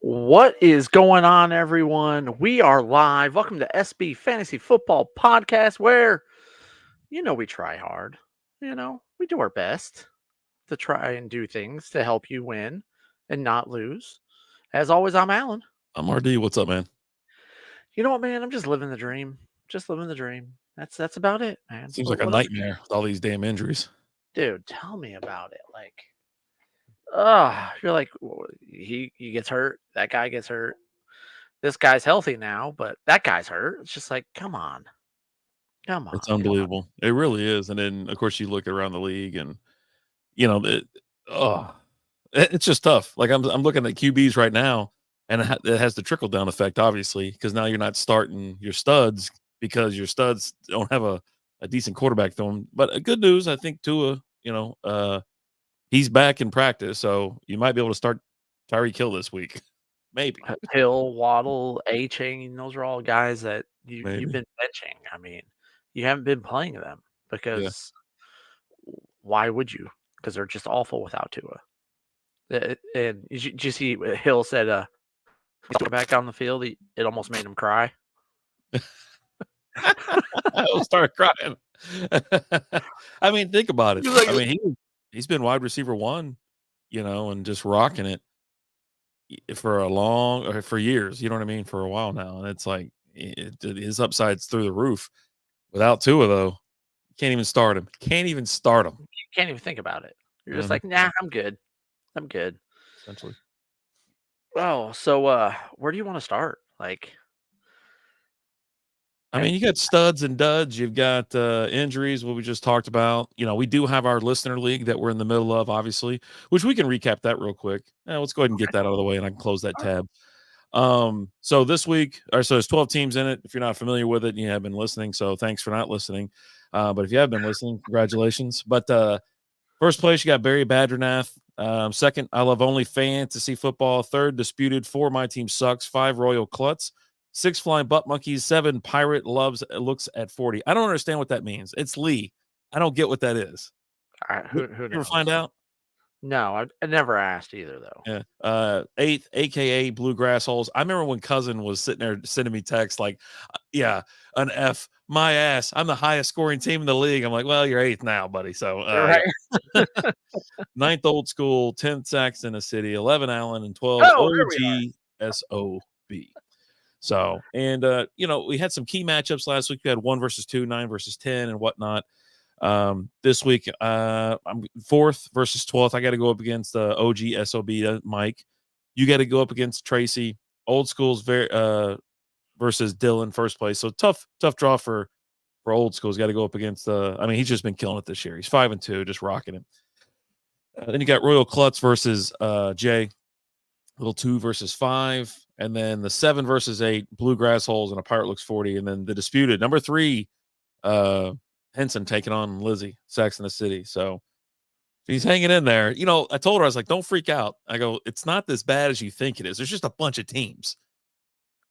What is going on, everyone? We are live. Welcome to SB Fantasy Football Podcast, where we try hard. We do our best to try and do things to help you win and not lose. As always, I'm Alan. I'm RD. What's up, man? You know what, man? I'm just living the dream. Just living the dream. That's about it, man. Seems What, like a what up, nightmare with all these damn injuries. dude? Tell me about it. You're like he gets hurt. That guy gets hurt. This guy's healthy now, but that guy's hurt. It's just like, come on. Come on, It's come on. unbelievable. It really is. And then, of course, you look around the league, and you know, it, oh, it's just tough. Like I'm looking at QBs right now, and it has the trickle down effect, obviously, because now you're not starting your studs because your studs don't have a decent quarterback to them. But good news, I think Tua, he's back in practice, so you might be able to start Tyreek Hill this week. Maybe. Hill, Waddle, A Chain, those are all guys that you've Maybe. been benching. I mean, you haven't been playing them Yeah. because why would you? Because they're just awful without Tua. And did you see what Hill said? Back on the field, it almost made him cry. I'll start crying. I mean, think about it. He's like, I mean, he's been wide receiver one, and just rocking it for years. You know what I mean? For a while now, and it's like his upside's through the roof. Without Tua, though, can't even start him. Can't even start him. you can't even think about it. You're just Mhm. like, nah, I'm good. I'm good. Essentially. Oh, so where do you want to start? I mean, you got studs and duds. You've got injuries, what we just talked about. We do have our listener league that we're in the middle of, obviously, which we can recap that real quick. Let's go ahead and get that out of the way, and I can close that tab. So this week, so there's 12 teams in it. If you're not familiar with it and you have been listening, so thanks for not listening. But if you have been listening, congratulations. But first place, you got Barry Badranath. Second, I Love Only Fantasy Football. Third, Disputed. 4, My Team Sucks. 5, Royal Klutz. 6, Flying Butt Monkeys. 7, Pirate Looks at 40. I don't understand what that means. It's Lee. I don't get what that is. All right, You who ever knows? find out? No, I never asked either, though. Yeah. 8th, AKA Bluegrass Holes. I remember when Cousin was sitting there sending me texts like, yeah, an F, my ass. I'm the highest scoring team in the league. I'm like, well, you're 8th now, buddy. So, Right? yeah. 9th, Old School. 10th, Saxon City. 11, Allen. And 12, Oh, here we are. OGSOB. So, and, we had some key matchups last week. We had 1 versus 2, 9 versus 10, and whatnot. This week, I'm 4th versus 12th. I got to go up against OG SOB, Mike. You got to go up against Tracy. Old School's versus Dylan, first place. So tough draw for Old School's. Got to go up against. He's just been killing it this year. He's 5-2, just rocking it. Then you got Royal Klutz versus Jay. Little 2 versus 5, and then the 7 versus 8, Bluegrass Holes, and a Pirate Looks 40, and then the Disputed number 3. Henson taking on Lizzie, Saxon City. So he's hanging in there. I told her, I was like, don't freak out. I go, it's not as bad as you think it is. There's just a bunch of teams.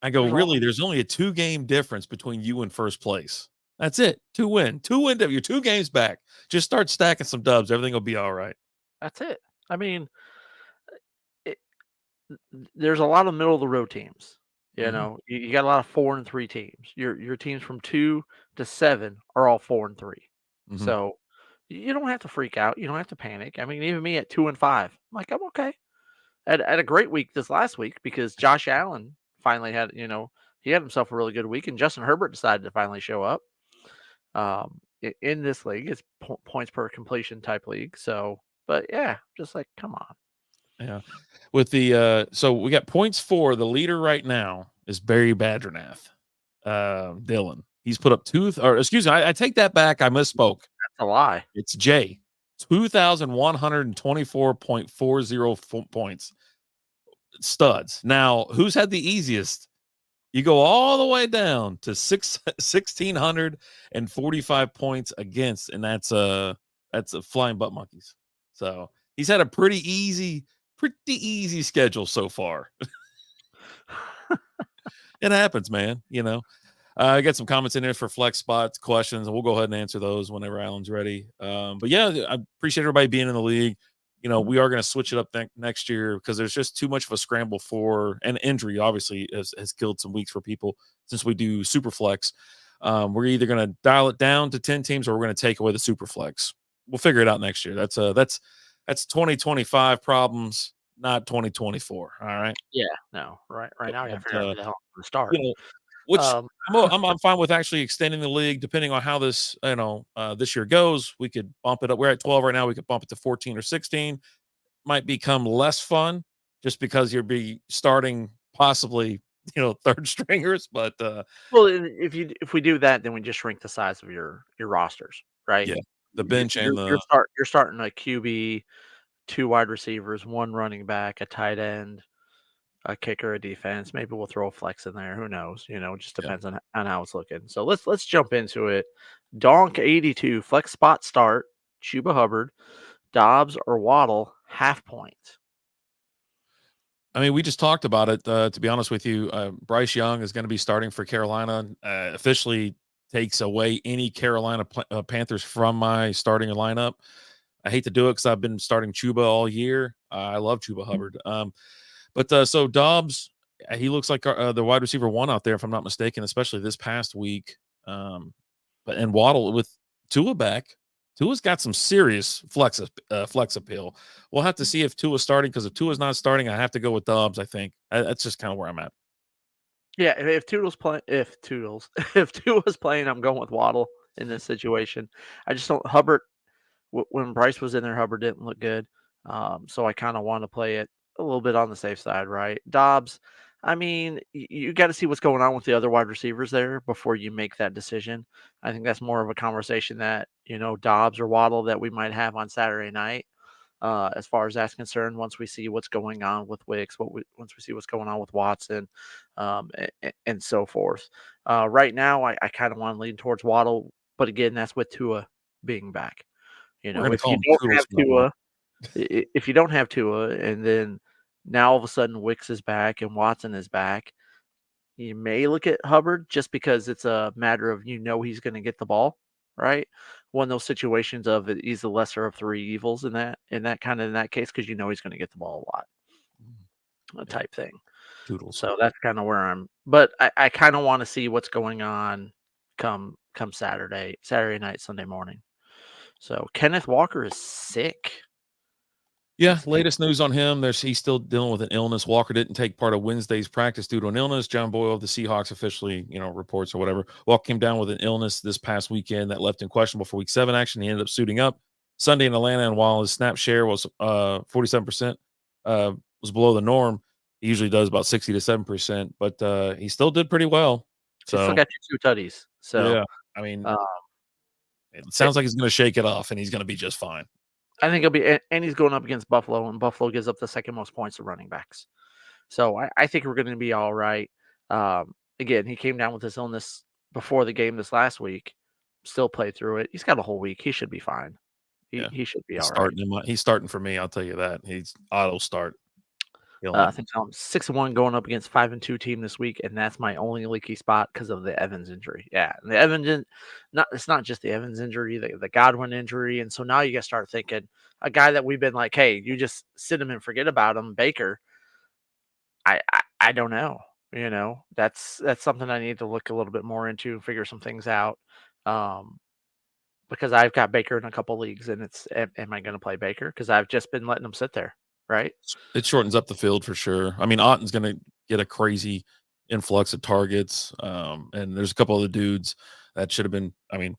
I go, really, there's only a 2-game difference between you and first place. That's it. 2 win. You're 2 games back. Just start stacking some dubs. Everything will be all right. That's it. I mean, there's a lot of middle of the road teams. You got a lot of 4-3 teams. Your teams from 2 to 7 are all 4-3. Mm-hmm. So you don't have to freak out. You don't have to panic. I mean, even me at 2-5, I'm like, I'm okay. At a great week this last week because Josh Allen finally had, he had himself a really good week, and Justin Herbert decided to finally show up. In this league, it's points per completion type league. So, but yeah, just like, come on. Yeah. With the so we got points for the leader right now is Barry Badranath. Dylan. He's put up I take that back. I misspoke. That's a lie. It's Jay. 2,124.40 points. Studs. Now, who's had the easiest? You go all the way down to 1,645 points against, and that's a Flying Butt Monkeys. So he's had a pretty easy schedule so far. It happens, man. I got some comments in there for flex spots, questions, and we'll go ahead and answer those whenever Alan's ready. But yeah, I appreciate everybody being in the league. we are going to switch it up next year because there's just too much of a scramble for an injury. Obviously, has killed some weeks for people since we do super flex. We're either going to dial it down to 10 teams or we're going to take away the super flex. We'll figure it out next year. That's 2025 problems, not 2024. All right. Yeah, no, right now you gotta But, figure out who the hell to start. you know, which Um, I'm fine with actually extending the league depending on how this this year goes. We could bump it up. We're at 12 right now. We could bump it to 14 or 16. Might become less fun just because you'll be starting possibly third stringers. But well, if we do that, then we just shrink the size of your rosters, right? yeah, the bench and the You're starting a QB, 2 wide receivers, 1 running back, a tight end, a kicker, a defense. Maybe we'll throw a flex in there. Who knows? It just yeah. depends on how it's looking. So let's jump into it. Donk 82 flex spot start. Chuba Hubbard, Dobbs or Waddle half point. I mean, we just talked about it. To be honest with you, Bryce Young is going to be starting for Carolina. Officially takes away any Carolina Panthers from my starting lineup. I hate to do it because I've been starting Chuba all year. I love Chuba Hubbard. But so Dobbs, he looks like the wide receiver 1 out there, if I'm not mistaken, especially this past week. And Waddle with Tua back. Tua's got some serious flex appeal. We'll have to see if Tua's starting, because if Tua's not starting, I have to go with Dobbs, I think. That's just kind of where I'm at. Yeah, if if Tua's playing, I'm going with Waddle in this situation. I just don't Hubbard when Bryce was in there, Hubbard didn't look good. So I kind of want to play it a little bit on the safe side, right? Dobbs, I mean, you got to see what's going on with the other wide receivers there before you make that decision. I think that's more of a conversation that, Dobbs or Waddle that we might have on Saturday night. As far as that's concerned, once we see what's going on with Wicks, once we see what's going on with Watson, and so forth. Right now, I kind of want to lean towards Waddle, but again, that's with Tua being back. We're going to If call you him don't Toodles have from now on. if you don't have Tua, and then now all of a sudden Wicks is back and Watson is back, you may look at Hubbard just because it's a matter of he's going to get the ball, right? One of those situations of he's the lesser of 3 evils in that case, because he's going to get the ball a lot, Yeah, type thing. Toodles. So that's kind of where but I kind of want to see what's going on come Saturday night, Sunday morning. So Kenneth Walker is sick. Yeah, latest news on him. He's still dealing with an illness. Walker didn't take part of Wednesday's practice due to an illness. John Boyle of the Seahawks officially, reports or whatever. Walker came down with an illness this past weekend that left him questionable for Week 7 action. He ended up suiting up Sunday in Atlanta, and while his snap share was 47%, was below the norm. He usually does about 60 to 7%, but he still did pretty well. He still So got you 2 tutties. So yeah, I mean, uh, it sounds like he's going to shake it off, and he's going to be just fine. I think he'll be, and he's going up against Buffalo, and Buffalo gives up the second most points to running backs. So I think we're going to be all right. Again, he came down with this illness before the game this last week. Still played through it. He's got a whole week. He should be fine. He should be all right. He's starting for me. I'll tell you that. He's auto start. I think I'm 6-1 going up against 5-2 team this week, and that's my only leaky spot because of the Evans injury. Yeah, and the Evans, it's not just the Evans injury, the Godwin injury, and so now you got to start thinking a guy that we've been like, hey, you just sit him and forget about him, Baker. I don't know. That's something I need to look a little bit more into and figure some things out. Because I've got Baker in a couple leagues, and am I going to play Baker? Because I've just been letting him sit there, right? It shortens up the field for sure. I mean, Otten's going to get a crazy influx of targets, and there's a couple of the dudes that should have been,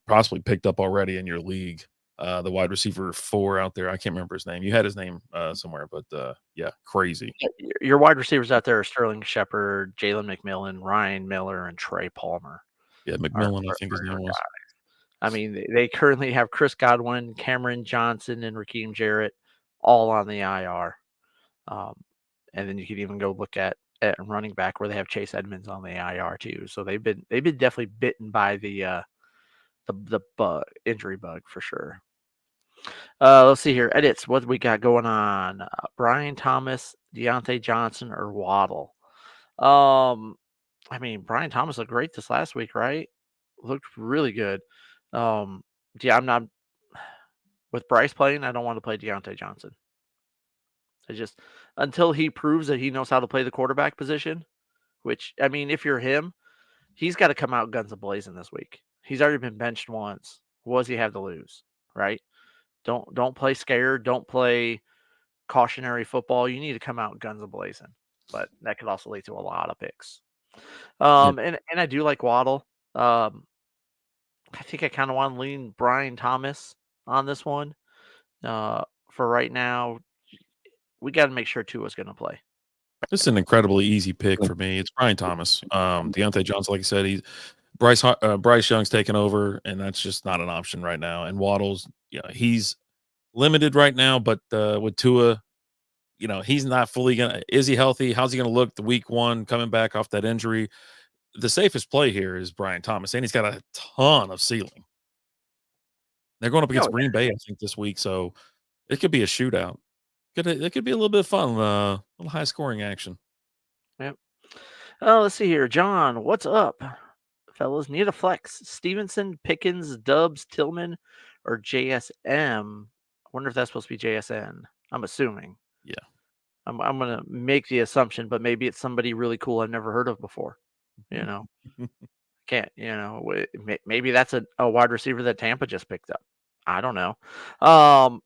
possibly picked up already in your league. The wide receiver 4 out there, I can't remember his name. You had his name somewhere, but yeah, crazy. Your wide receivers out there are Sterling Shepard, Jalen McMillan, Ryan Miller, and Trey Palmer. Yeah, McMillan, I think his name was. I mean, they currently have Chris Godwin, Cameron Johnson, and Raheem Jarrett all on the IR. And then you can even go look at running back where they have Chase Edmonds on the IR too. So they've been definitely bitten by the injury bug for sure. Let's see here. Edits. What we got going on? Brian Thomas, Deontay Johnson, or Waddle? Brian Thomas looked great this last week, right? Looked really good. Yeah, I'm not with Bryce playing. I don't want to play Deontay Johnson. I just until he proves that he knows how to play the quarterback position, which I mean, if you're him, he's got to come out guns a blazing this week. He's already been benched once. What does he have to lose, right? Don't play scared. Don't play cautionary football. You need to come out guns a blazing. But that could also lead to a lot of picks. Yeah. And I do like Waddle. I think I kind of want to lean Brian Thomas on this one. For right now, we got to make sure Tua's going to play. This is an incredibly easy pick for me. It's Brian Thomas. Deontay Johnson, like I said, Bryce Young's taken over, and that's just not an option right now. And Waddle's, he's limited right now, but with Tua, he's not fully gonna. Is he healthy? How's he gonna look the week one coming back off that injury? The safest play here is Brian Thomas, and he's got a ton of ceiling. They're going up against Green Bay, I think, this week, so it could be a shootout. It could be a little bit of fun, a little high scoring action. Yep. Oh, let's see here. John, what's up, fellas? Need a flex. Stevenson, Pickens, Dubs, Tillman, or JSM. I wonder if that's supposed to be JSN. I'm assuming. Yeah. I'm going to make the assumption, but maybe it's somebody really cool I've never heard of before. Can't, maybe that's a wide receiver that Tampa just picked up. I don't know.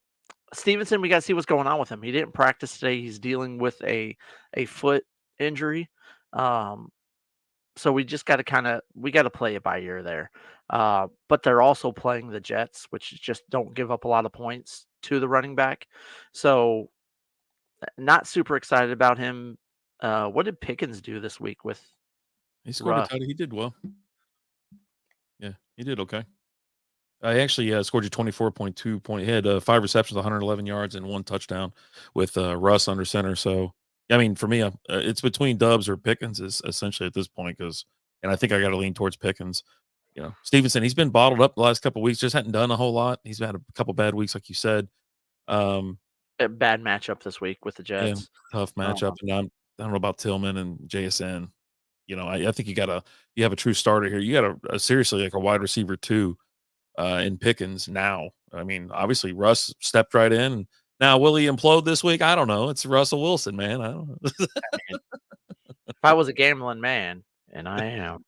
Stevenson, we got to see what's going on with him. He didn't practice today. He's dealing with a foot injury. So we just got to we got to play it by ear there. But they're also playing the Jets, which just don't give up a lot of points to the running back. So not super excited about him. What did Pickens do this week with He scored a touchdown. He did well. Yeah, he did okay. I actually scored you 24.2 point. He had 5 receptions, 111 yards, and 1 touchdown with Russ under center. So, I mean, for me, it's between Dubs or Pickens is essentially at this point and I think I got to lean towards Pickens. Stevenson, he's been bottled up the last couple of weeks, just hadn't done a whole lot. He's had a couple bad weeks, like you said. A bad matchup this week with the Jets. Yeah, tough matchup. And I don't know about Tillman and JSN. I think you have a true starter here. You got a seriously like a wide receiver too. In Pickens now. I mean, obviously Russ stepped right in. Now, will he implode this week? I don't know. It's Russell Wilson, man. I don't know. If I was a gambling man, and I am,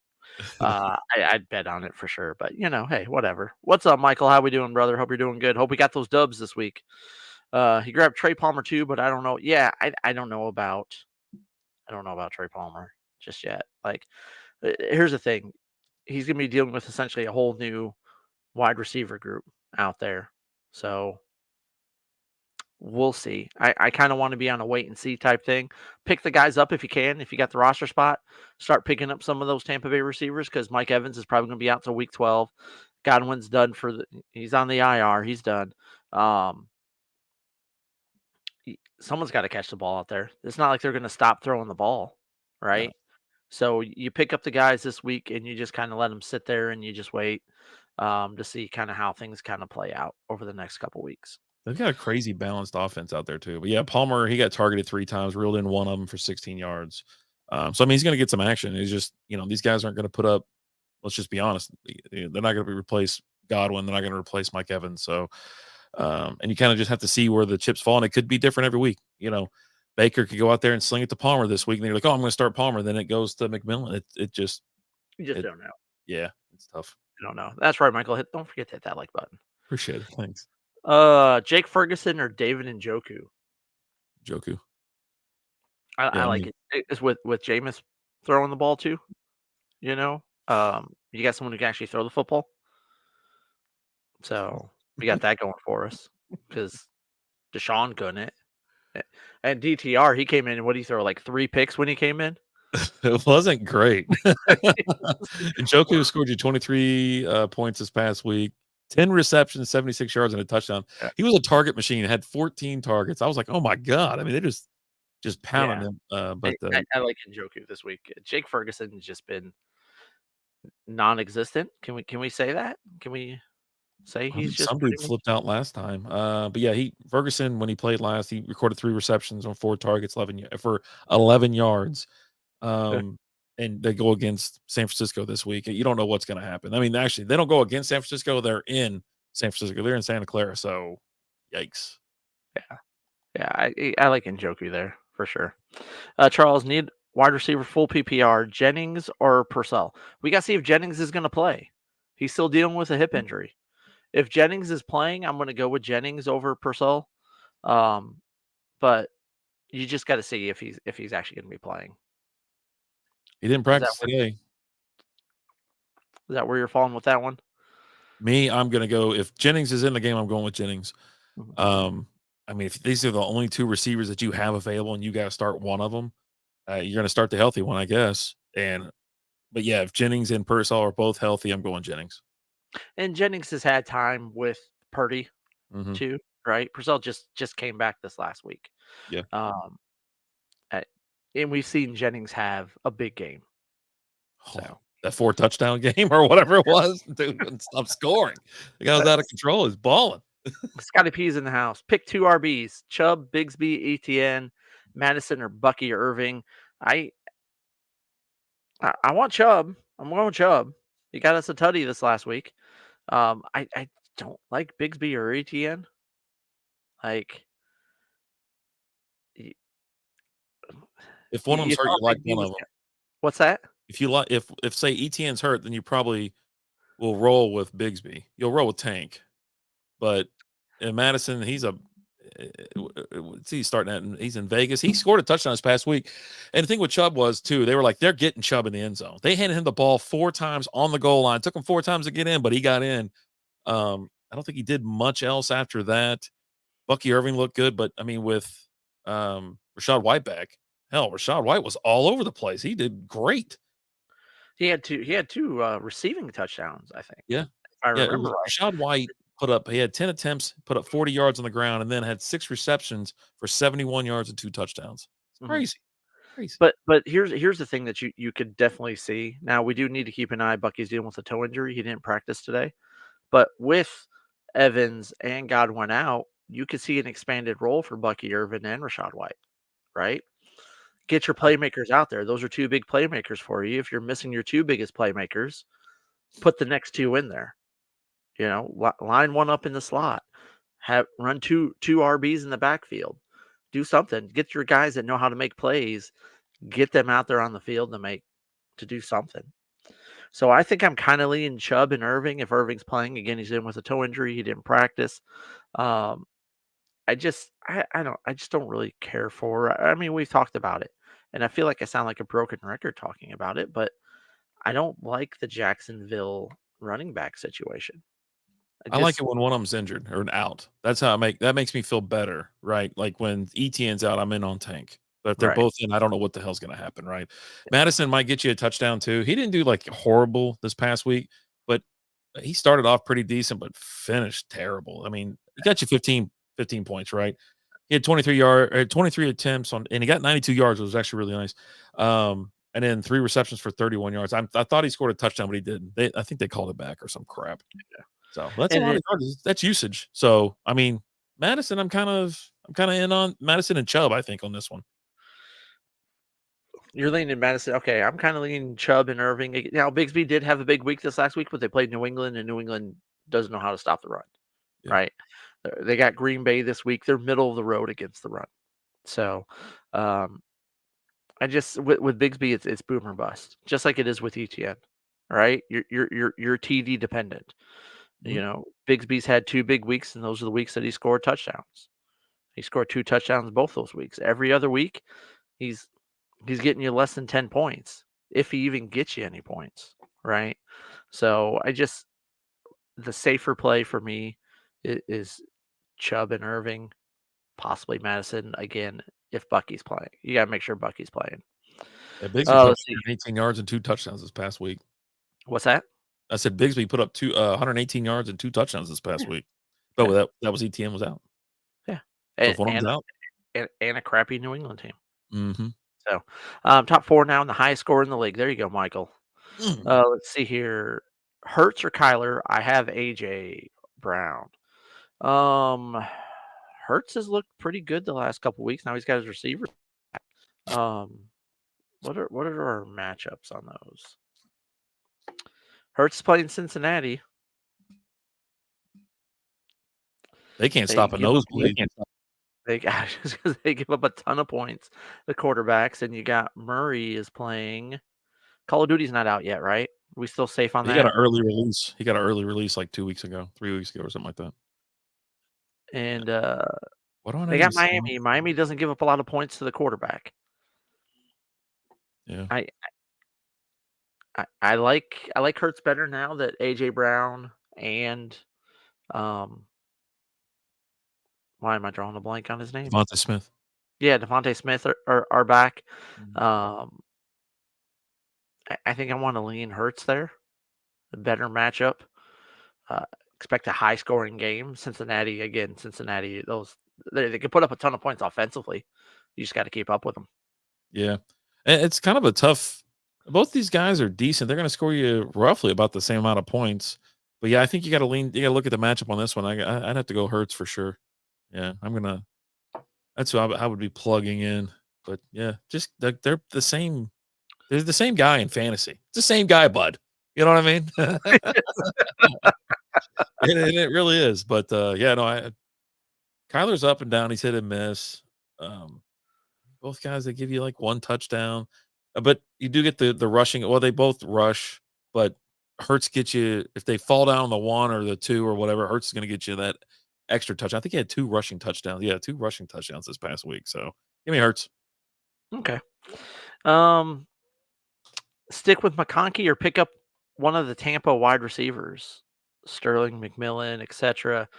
I'd bet on it for sure. But hey, whatever. What's up, Michael? How we doing, brother? Hope you're doing good. Hope we got those dubs this week. He grabbed Trey Palmer too, but I don't know. Yeah, I don't know about Trey Palmer just yet. Like, here's the thing. He's gonna be dealing with essentially a whole new wide receiver group out there. So we'll see. I kind of want to be on a wait and see type thing. Pick the guys up if you can. If you got the roster spot, start picking up some of those Tampa Bay receivers because Mike Evans is probably going to be out till week 12. Godwin's done he's on the IR. He's done. Someone's got to catch the ball out there. It's not like they're going to stop throwing the ball, right? No. So you pick up the guys this week and you just kind of let them sit there and you just wait. To see kind of how things kind of play out over the next couple weeks. They've got a crazy balanced offense out there too. But yeah, Palmer, he got targeted 3 times, reeled in one of them for 16 yards. So I mean, he's going to get some action. It's just, these guys aren't going to put up. Let's just be honest. They're not going to replace Godwin. They're not going to replace Mike Evans. So, and you kind of just have to see where the chips fall, and it could be different every week. Baker could go out there and sling it to Palmer this week, and they're like, "Oh, I'm going to start Palmer." Then it goes to McMillan. You just don't know. Yeah, it's tough. I don't know. That's right, Michael. Don't forget to hit that like button. Appreciate it. Thanks. Jake Ferguson or David Njoku? Njoku. I like it. It's with Jameis throwing the ball too. You got someone who can actually throw the football. So we got that going for us because Deshaun couldn't. And DTR, he came in. What did he throw? Like 3 picks when he came in. It wasn't great. Njoku scored you 23 points this past week, 10 receptions, 76 yards, and a touchdown. Yeah. He was a target machine. Had 14 targets. I was like, oh my god! I mean, they just pounding him. But I like Njoku this week. Jake Ferguson has just been non-existent. Can we say that? Can we say he's just somebody flipped out last time? But yeah, Ferguson when he played last, he recorded 3 receptions on 4 targets, 11 yards. And they go against San Francisco this week. You don't know what's going to happen. I mean, actually, they don't go against San Francisco. They're in San Francisco. They're in Santa Clara. So, yikes. Yeah. Yeah, I like Njoku there for sure. Charles, need wide receiver full PPR, Jennings or Purcell? We got to see if Jennings is going to play. He's still dealing with a hip injury. If Jennings is playing, I'm going to go with Jennings over Purcell. But you just got to see if he's actually going to be playing. He didn't practice today. Is that where you're falling with that one? Me, I'm going to go. If Jennings is in the game, I'm going with Jennings. Mhm. I mean, if these are the only two receivers that you have available and you got to start one of them, you're going to start the healthy one, I guess. But yeah, if Jennings and Purcell are both healthy, I'm going Jennings. And Jennings has had time with Purdy Mm-hmm. too, right? Purcell just came back this last week. Yeah. And we've seen Jennings have a big game. So that 4 touchdown game or whatever it was, dude couldn't stop scoring. The guy was out of control. He's balling. Scotty P's in the house. Pick 2 RBs: Chubb, Bigsby, Etienne, Madison, or Bucky Irving. I want Chubb. I'm going Chubb. He got us a tutty this last week. I don't like Bigsby or Etienne. Like, if one of them's hurt, you like one of them. What's that? If you like, if say Etienne's hurt, then you probably will roll with Bigsby. You'll roll with Tank, but in Madison, he's starting at. He's in Vegas. He scored a touchdown this past week, and the thing with Chubb was too. They were like they're getting Chubb in the end zone. They handed him the ball 4 times on the goal line. It took him 4 times to get in, but he got in. I don't think he did much else after that. Bucky Irving looked good, but I mean, with Rachaad White back, hell, Rachaad White was all over the place. He did great. He had two receiving touchdowns, I think. Yeah, if I remember right. Rachaad White he had 10 attempts, put up 40 yards on the ground, and then had 6 receptions for 71 yards and 2 touchdowns. It's crazy. Crazy. But here's the thing that you could definitely see. Now we do need to keep an eye. Bucky's dealing with a toe injury. He didn't practice today. But with Evans and Godwin out, you could see an expanded role for Bucky Irvin and Rachaad White, right? Get your playmakers out there. Those are 2 big playmakers for you. If you're missing your 2 biggest playmakers, put the next 2 in there. You know, line one up in the slot. Run two RBs in the backfield. Do something. Get your guys that know how to make plays. Get them out there on the field to do something. So I think I'm kind of leaning Chubb and Irving. If Irving's playing again, he's in with a toe injury. He didn't practice. I just don't really care for. I mean, we've talked about it, and I feel like I sound like a broken record talking about it, but I don't like the Jacksonville running back situation. I like it when one of them's injured or out. That's how that makes me feel better, right? Like when Etienne's out, I'm in on Tank. But if they're both in, I don't know what the hell's going to happen, right? Madison might get you a touchdown too. He didn't do like horrible this past week, but he started off pretty decent, but finished terrible. I mean, he got you 15 points, right? He had 23 attempts and he got 92 yards. It was actually really nice. And then 3 receptions for 31 yards. I thought he scored a touchdown, but he didn't. I think they called it back or some crap. Yeah. So that's a lot of yards. That's usage. So I mean, Madison, I'm kind of in on Madison and Chubb, I think, on this one. You're leaning Madison. Okay, I'm kind of leaning Chubb and Irving. Now, Bigsby did have a big week this last week, but they played New England, and New England doesn't know how to stop the run, right? They got Green Bay this week. They're middle of the road against the run. So, I just with Bigsby, it's boom or bust, just like it is with Etienne, right? You're TD dependent. Mm-hmm. You know, Bigsby's had 2 big weeks, and those are the weeks that he scored touchdowns. He scored 2 touchdowns both those weeks. Every other week, he's getting you less than 10 points, if he even gets you any points, right? So the safer play for me is Chubb and Irving, possibly Madison again if Bucky's playing. You got to make sure Bucky's playing. Yeah, Bigsby put 18 yards and 2 touchdowns this past week. What's that? I said Bigsby put up 118 yards and 2 touchdowns this past week. But that was Etienne was out. Yeah. So and a crappy New England team. Mm-hmm. So, top 4 now, and the highest score in the league. There you go, Michael. Let's see here. Hurts or Kyler? I have AJ Brown. Hurts has looked pretty good the last couple weeks. Now he's got his receiver. What are our matchups on those? Hurts playing Cincinnati. They can't stop a nosebleed. They got just 'cause they give up a ton of points, the quarterbacks, and you got Murray is playing Call of Duty's not out yet, right? We still safe on He got that? an early release. He got an early release like 2 weeks ago, 3 weeks ago, or something like that. And, What do I know they he got was Miami. Miami doesn't give up a lot of points to the quarterback. Yeah. I I like Hurts better now that AJ Brown and, um why am I drawing a blank on his name? Devonta Smith. Yeah, Devontae Smith are back. Mhm. Um, I think I wanna lean Hurts there, a better matchup. Uh, expect a high scoring game. Cincinnati, those they can put up a ton of points offensively. You just gotta keep up with them. Yeah. And it's kind of a tough both these guys are decent. They're gonna score you roughly about the same amount of points. But, yeah, I think you gotta look at the matchup on this one. I'd have to go Hurts for sure. Yeah, that's who I would be plugging in. But, yeah, just they're the same they're the same guy in fantasy. It's the same guy, bud. You know what I mean? And it really is. But, yeah, no, Kyler's up and down. He's hit and miss. Um, both guys, they give you, like, 1 touchdown. But you do get the rushing well, they both rush, but Hurts gets you if they fall down on the 1 or the 2 or whatever, Hurts is gonna get you that extra touch. I think he had 2 rushing touchdowns. Yeah, 2 rushing touchdowns this past week. So, give me Hurts. Okay. Um, stick with McConkey or pick up one of the Tampa wide receivers, Sterling, McMillan, etc.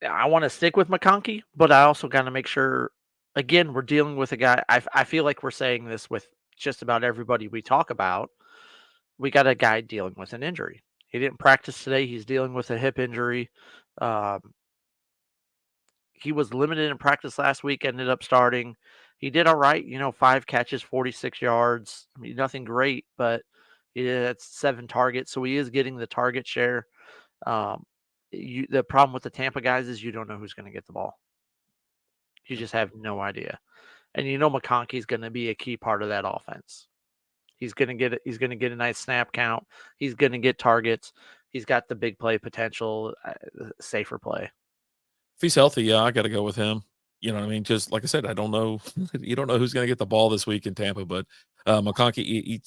I want to stick with McConkey, but I also got to make sure. Again, we're dealing with a guy. I feel like we're saying this with just about everybody we talk about. We got a guy dealing with an injury. He didn't practice today. He's dealing with a hip injury. Um, he was limited in practice last week. Ended up starting. He did all right. 5 catches, 46 yards. I mean, nothing great, but he had 7 targets, so he is getting the target share. Um, the problem with the Tampa guys is you don't know who's going to get the ball. You Yeah. just have no idea. And McConkey's going to be a key part of that offense. He's going to get a nice snap count. He's going to get targets. He's got the big play potential, safer play. If he's healthy, yeah, I gotta go with him. You know what I mean? Just like I said, I don't know you don't know who's gonna get the ball this week in Tampa, but, McConkey,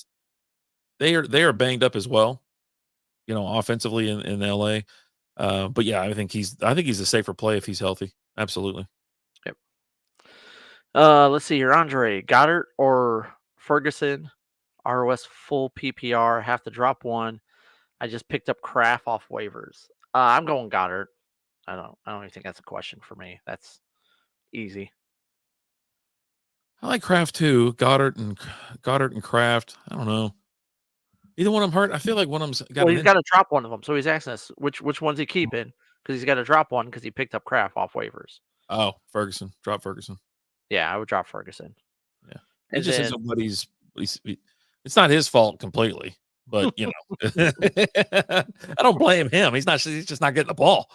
they are banged up as well, offensively in LA. But yeah, I think he's a safer play if he's healthy. Absolutely. Yep. Let's see here. Andre Goddard or Ferguson. ROS full PPR. Have to drop one. I just picked up Kraft off waivers. I'm going Goddard. I don't even think that's a question for me. That's easy. I like Kraft too. Goddard and Kraft. I don't know. Either one of them hurt. I feel like one of them's got Well, an he's injury. got to drop one of them. So he's asking us which one's he keeping because he's got to drop one because he picked up Kraft off waivers. Oh, Ferguson. Drop Ferguson. Yeah, I would drop Ferguson. Yeah. It And just then isn't what it's not his fault completely, but I don't blame him. He's just not getting the ball.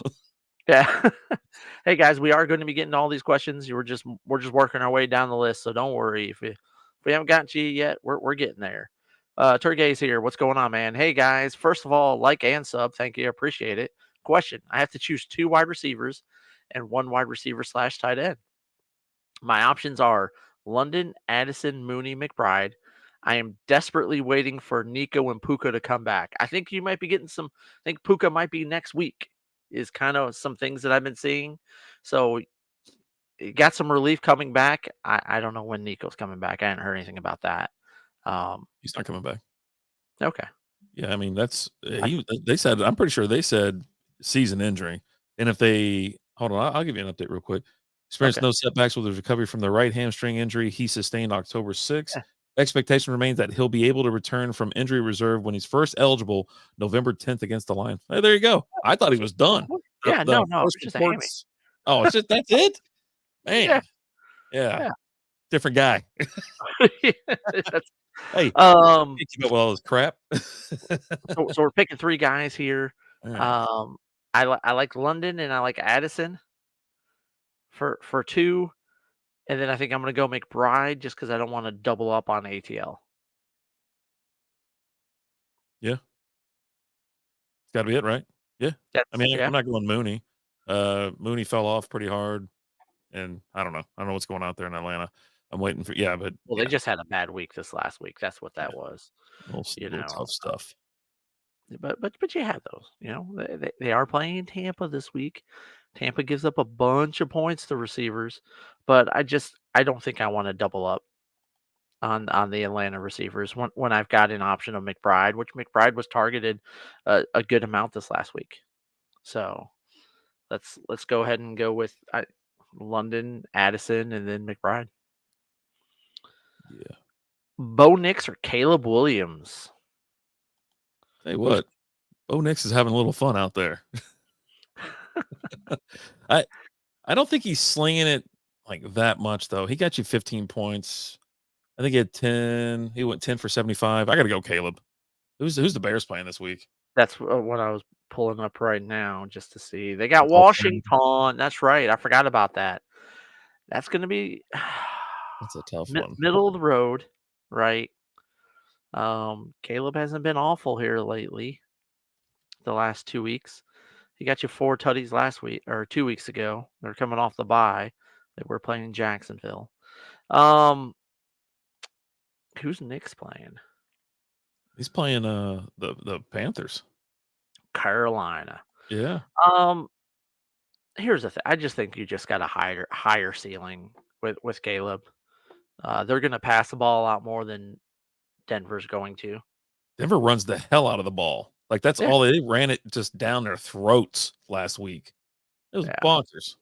yeah. Hey guys, we are going to be getting all these questions. We're just working our way down the list, so don't worry if we haven't gotten to you yet. We're getting there. Turgay's here. What's going on, man? Hey guys, first of all, like and sub. Thank you, appreciate it. Question: I have to choose 2 wide receivers and 1 wide receiver / tight end. My options are London, Addison, Mooney, McBride. I am desperately waiting for Nico and Puka to come back. I think you might be getting some. I think Puka might be next week. Is kind of some things that I've been seeing. So you got some relief coming back. I don't know when Nico's coming back. I haven't heard anything about that. He's not coming back. Okay. Yeah, I mean that's I, they said I'm pretty sure they said season injury. And if they hold on, I'll give you an update real quick. Experienced okay. no setbacks with his recovery from the right hamstring injury he sustained October 6th. Yeah. Expectation remains that he'll be able to return from injury reserve when he's first eligible November 10th against the Lions. Hey, there you go. I thought he was done. Yeah. The No. first It's just a hammy. reports. Oh, it's just that's it? Yeah. Man. Yeah. Yeah. Different guy. That's, Hey, um. can't keep up with all this crap. So we're picking 3 guys here. All right. Um. I like London and I like Addison for 2. And then I think I'm gonna go McBride just because I don't want to double up on ATL. Yeah. It's gotta be it, right? Yeah. I mean, Yeah. I'm not going Mooney. Mooney fell off pretty hard, and I don't know. I don't know what's going on there in Atlanta. I'm waiting for but Well, they yeah, just had a bad week this last week. That's what yeah, that was, you little know. tough stuff. But you have those, they are playing Tampa this week. Tampa gives up a bunch of points to receivers, but I don't think I want to double up on the Atlanta receivers when I've got an option of McBride, which McBride was targeted a good amount this last week. So let's go ahead and go with London, Addison, and then McBride. Yeah. Bo Nix or Caleb Williams? Hey, Who's what? Bo Nix is having a little fun out there. I I don't think he's slinging it like that much though. He got you 15 points. I think he had 10. He went 10 for 75. I got to go Caleb. Who's the Bears playing this week? That's what I was pulling up right now just to see. They got Baltimore. Washington. That's right. I forgot about that. That's going to be That's a tough one. middle of the road, right? Caleb hasn't been awful here lately. The last 2 weeks, he got you 4 tutties last week or 2 weeks ago. They're coming off the bye. They were playing in Jacksonville. Um, who's Nick's playing? He's playing the Panthers. Carolina. Yeah. Um, Here's the thing. I just think you just got a higher ceiling with Caleb. They're going to pass the ball a lot more than Denver's going to. Denver runs the hell out of the ball. Like that's Yeah, all they ran it just down their throats last week. It was yeah, bonkers.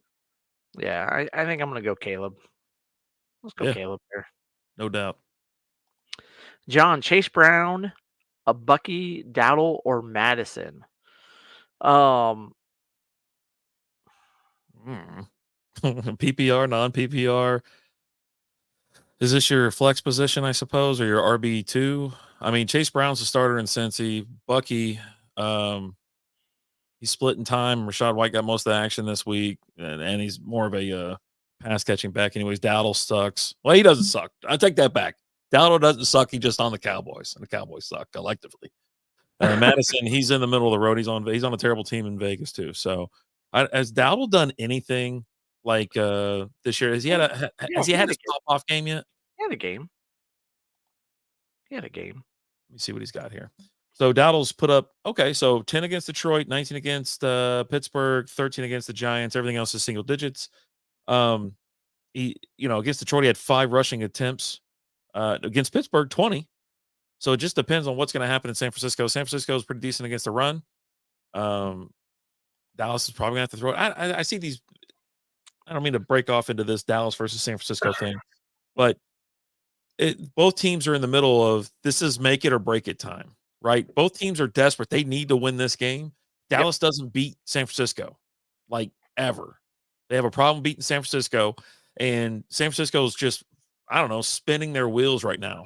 yeah. I think I'm going to go Caleb. Let's go Yeah, Caleb there. no doubt. John, Chase Brown, a Bucky, Dowdle, or Madison? Um, PPR, non PPR. Is this your flex position, I suppose, or your RB2? I mean, Chase Brown's a starter in Cincy. Bucky, he's splitting time. Rashad White got most of the action this week, and he's more of a pass catching back. Anyways, Dowdle sucks. Well, he doesn't suck. I take that back. Dowdle doesn't suck. He's just on the Cowboys, and the Cowboys suck collectively. Madison, he's in the middle of the road. He's on a terrible team in Vegas too. So, has Dowdle done anything like this year? Has he had yeah, has he had his pop off game yet? he had a game. He had a game. Let me see what he's got here. So Dowdle's put up so 10 against Detroit, 19 against Pittsburgh, 13 against the Giants. Everything else is single digits. He against Detroit he had 5 rushing attempts. Against Pittsburgh 20. So it just depends on what's going to happen in San Francisco. San Francisco is pretty decent against the run. Dallas is probably going to have to throw it. I see these. I don't mean to break off into this Dallas versus San Francisco thing, but both teams are in the middle of this is make it or break it time, right? Both teams are desperate. They need to win this game. Yep. Dallas doesn't beat San Francisco like ever. They have a problem beating San Francisco, and San Francisco is just, I don't know, spinning their wheels right now.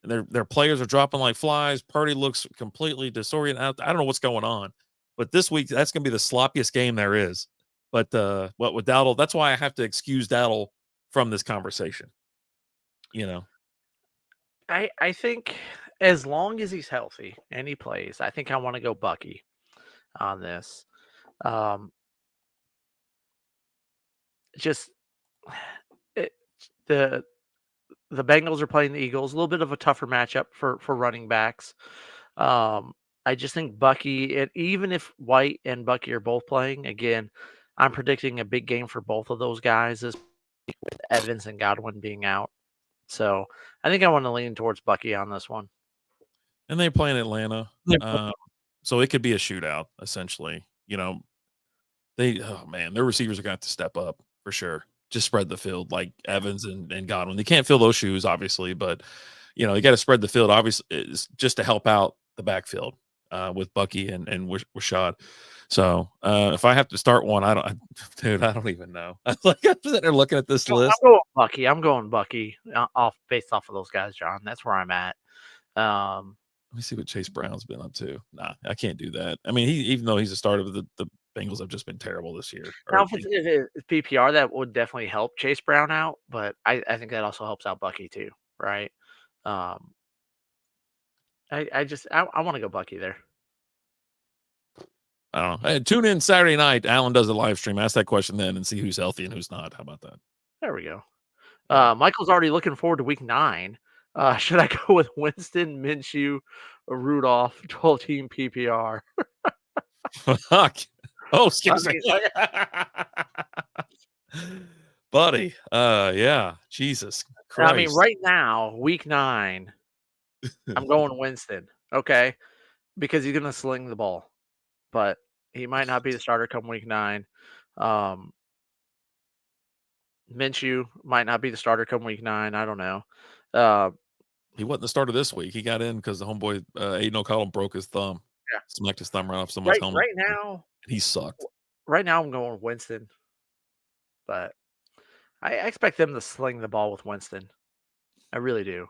And their players are dropping like flies. Purdy looks completely disoriented. I don't know what's going on. But this week, that's going to be the sloppiest game there is. But what with Dowdle, that's why I have to excuse Dowdle from this conversation. I think as long as he's healthy and he plays, I think I want to go Bucky on this. Um, just it, the the Bengals are playing the Eagles, a little bit of a tougher matchup for running backs. I just think Bucky, and even if White and Bucky are both playing, again, I'm predicting a big game for both of those guys this week with Evans and Godwin being out. So I think I want to lean towards Bucky on this one. And they play in Atlanta. Yeah. So it could be a shootout, essentially. Their receivers are going to have to step up for sure. Just spread the field like Evans and Godwin. They can't fill those shoes, obviously, but you got to spread the field, obviously, just to help out the backfield with Bucky and Rashad. So if I have to start one, I don't even know. I'm sitting there looking at this list. I'm going Bucky based off of those guys, John. That's where I'm at. Let me see what Chase Brown's been up to. Nah, I can't do that. I mean, even though he's a starter, the Bengals have just been terrible this year. Now, if it's PPR, that would definitely help Chase Brown out, but I think that also helps out Bucky too, right? Um, I want to go Bucky there. I don't know. Hey, tune in Saturday night. Alan does a live stream. Ask that question then and see who's healthy and who's not. How about that? There we go. Yeah. Michael's already looking forward to week 9. Should I go with Winston, Minshew, or Rudolph, 12-team PPR? Fuck. Oh, I excuse me. mean, Buddy. Yeah. Jesus Christ. I mean, right now, week 9, I'm going Winston, okay? Because he's going to sling the ball. But he might not be the starter come week 9. Minshew might not be the starter come week 9. I don't know. He wasn't the starter this week. He got in because the homeboy Aiden O'Connell broke his thumb. Yeah. Smacked his thumb right off someone's helmet. Right now, he sucked. Right now, I'm going Winston. But I expect them to sling the ball with Winston. I really do.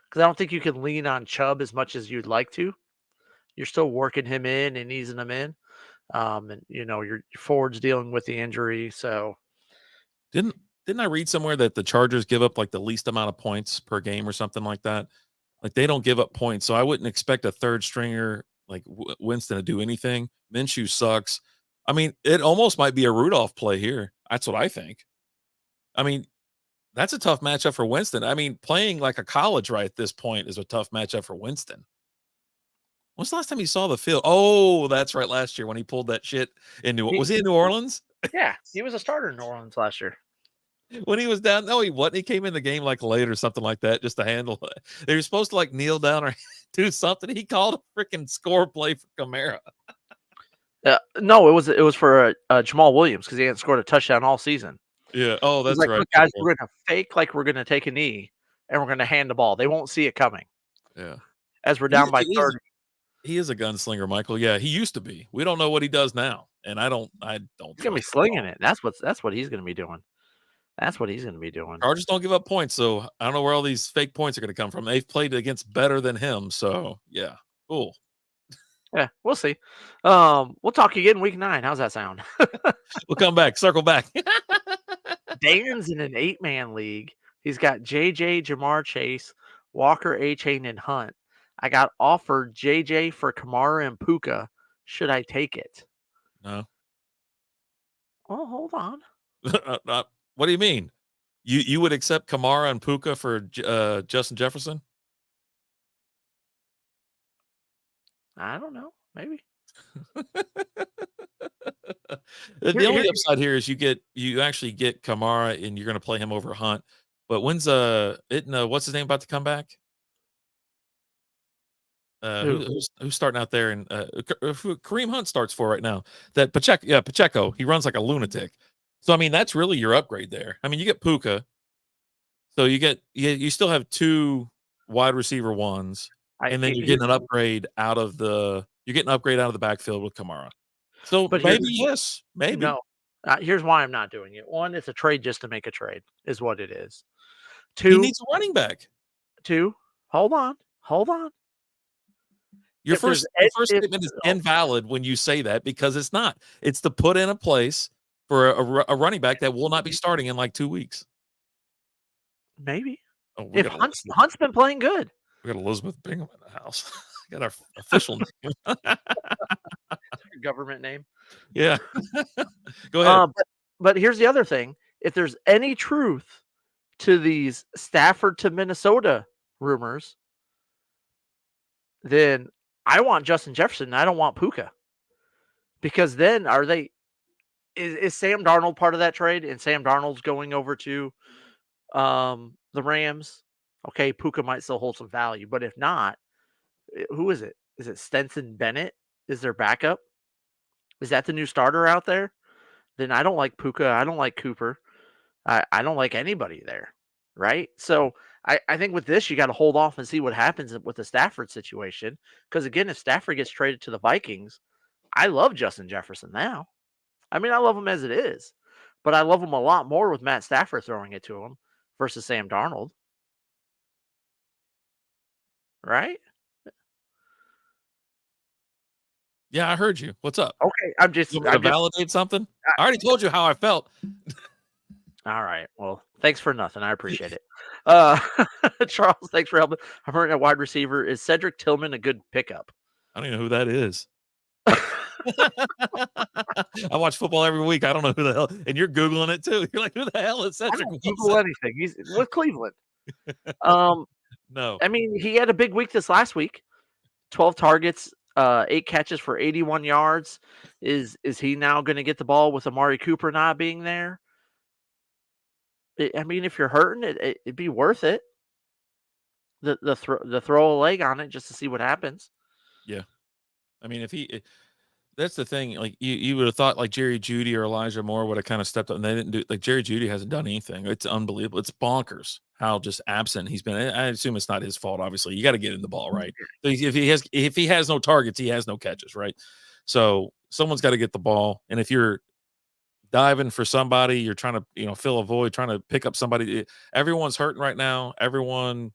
Because I don't think you can lean on Chubb as much as you'd like to. You're still working him in and easing him in. And your Ford's dealing with the injury. So Didn't I read somewhere that the Chargers give up like the least amount of points per game or something like that? Like they don't give up points. So I wouldn't expect a third stringer like Winston to do anything. Minshew sucks. I mean, it almost might be a Rudolph play here. That's what I think. I mean, that's a tough matchup for Winston. I mean, playing like a college right at this point is a tough matchup for Winston. When's the last time he saw the field? Oh, that's right. Last year when he pulled that shit was he in New Orleans? Yeah, he was a starter in New Orleans last year. When he was down, no, he wasn't. He came in the game like late or something like that just to handle it. They were supposed to like kneel down or do something. He called a freaking score play for Kamara. No, it was for Jamal Williams because he hadn't scored a touchdown all season. Yeah. Oh, that's like, right. Look, guys, we're going to fake like we're going to take a knee, and we're going to hand the ball. They won't see it coming. Yeah. As we're down by 30. He is a gunslinger, Michael. Yeah, he used to be. We don't know what he does now, and I don't. He's gonna be slinging it. That's what he's gonna be doing. That's what he's gonna be doing. Chargers don't give up points, so I don't know where all these fake points are going to come from. They've played against better than him, so yeah, cool. Yeah, we'll see. We'll talk again week 9. How's that sound? We'll come back, circle back. Dan's in an 8-man league. He's got JJ, Jamar Chase, Walker, A-Chain, and Hunt. I got offered JJ for Kamara and Puka. Should I take it? No. Oh, hold on. What do you mean? You would accept Kamara and Puka for Justin Jefferson? I don't know. Maybe. The only upside here is you actually get Kamara and you're going to play him over Hunt. But when's what's his name about to come back? Who's starting out there? And Kareem Hunt starts for right now. That Pacheco. He runs like a lunatic. So I mean, that's really your upgrade there. I mean, you get Puka, so you still have 2 wide receiver ones, and then you're getting an upgrade out of the backfield with Kamara. So but maybe yes, maybe no. Here's why I'm not doing it. 1, it's a trade just to make a trade, is what it is. 2, he needs a running back. 2, hold on. Your first statement is invalid when you say that because it's not. It's to put in a place for a running back that will not be starting in like 2 weeks. Maybe. If Hunt's been playing good. We got Elizabeth Bingham in the house. Got our official name. Government name. Yeah. Go ahead. But here's the other thing. If there's any truth to these Stafford to Minnesota rumors, then I want Justin Jefferson. I don't want Puka. Because then is Sam Darnold part of that trade? And Sam Darnold's going over to the Rams. Okay, Puka might still hold some value, but if not, who is it? Is it Stetson Bennett? Is their backup? Is that the new starter out there? Then I don't like Puka. I don't like Cooper. I don't like anybody there, right? So I think with this, you got to hold off and see what happens with the Stafford situation. Because again, if Stafford gets traded to the Vikings, I love Justin Jefferson now. I mean, I love him as it is, but I love him a lot more with Matt Stafford throwing it to him versus Sam Darnold. Right? Yeah, I heard you. What's up? Okay, I'm just validate something. I already told you how I felt. All right. Well, thanks for nothing. I appreciate it. Charles, thanks for helping. I'm hearing a wide receiver. Is Cedric Tillman a good pickup? I don't even know who that is. I watch football every week. I don't know who the hell, and you're Googling it too. You're like, who the hell is I Cedric don't Google Wilson? anything. He's with Cleveland. Um, No. I mean, he had a big week this last week. 12 targets, 8 catches for 81 yards. Is he now going to get the ball with Amari Cooper not being there? I mean, if you're hurting, it'd be worth it. The throw a leg on it just to see what happens. Yeah. I mean, that's the thing. Like you would have thought like Jerry Jeudy or Elijah Moore would have kind of stepped up, and they didn't do. Like Jerry Jeudy hasn't done anything. It's unbelievable. It's bonkers how just absent he's been. I assume it's not his fault. Obviously, you got to get in the ball right. If he has no targets, he has no catches, right? So someone's got to get the ball, and if you're diving for somebody, you're trying to fill a void, trying to pick up somebody. Everyone's hurting right now. Everyone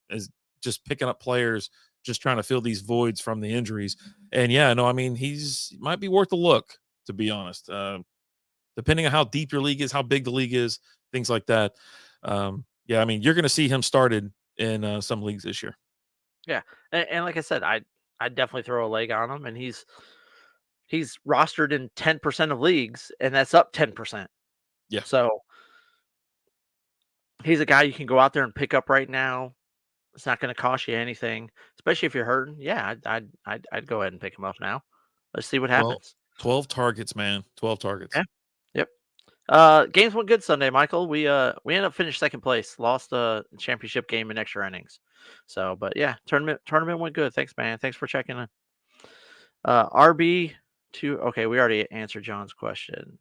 is just picking up players, just trying to fill these voids from the injuries. And yeah, no, I mean, might be worth a look, to be honest. Depending on how deep your league is, how big the league is, things like that. Yeah, I mean, you're going to see him started in some leagues this year. Yeah, and like I said, I'd definitely throw a leg on him, and he's rostered in 10% of leagues, and that's up 10%. Yeah. So he's a guy you can go out there and pick up right now. It's not going to cost you anything, especially if you're hurting. Yeah, I'd go ahead and pick him up now. Let's see what happens. 12 targets, man. 12 targets. Yeah. Yep. Games went good Sunday, Michael. We ended up finished second place, lost the championship game in extra innings. So, but yeah, tournament went good. Thanks, man. Thanks for checking in. RB2. Okay, we already answered John's question.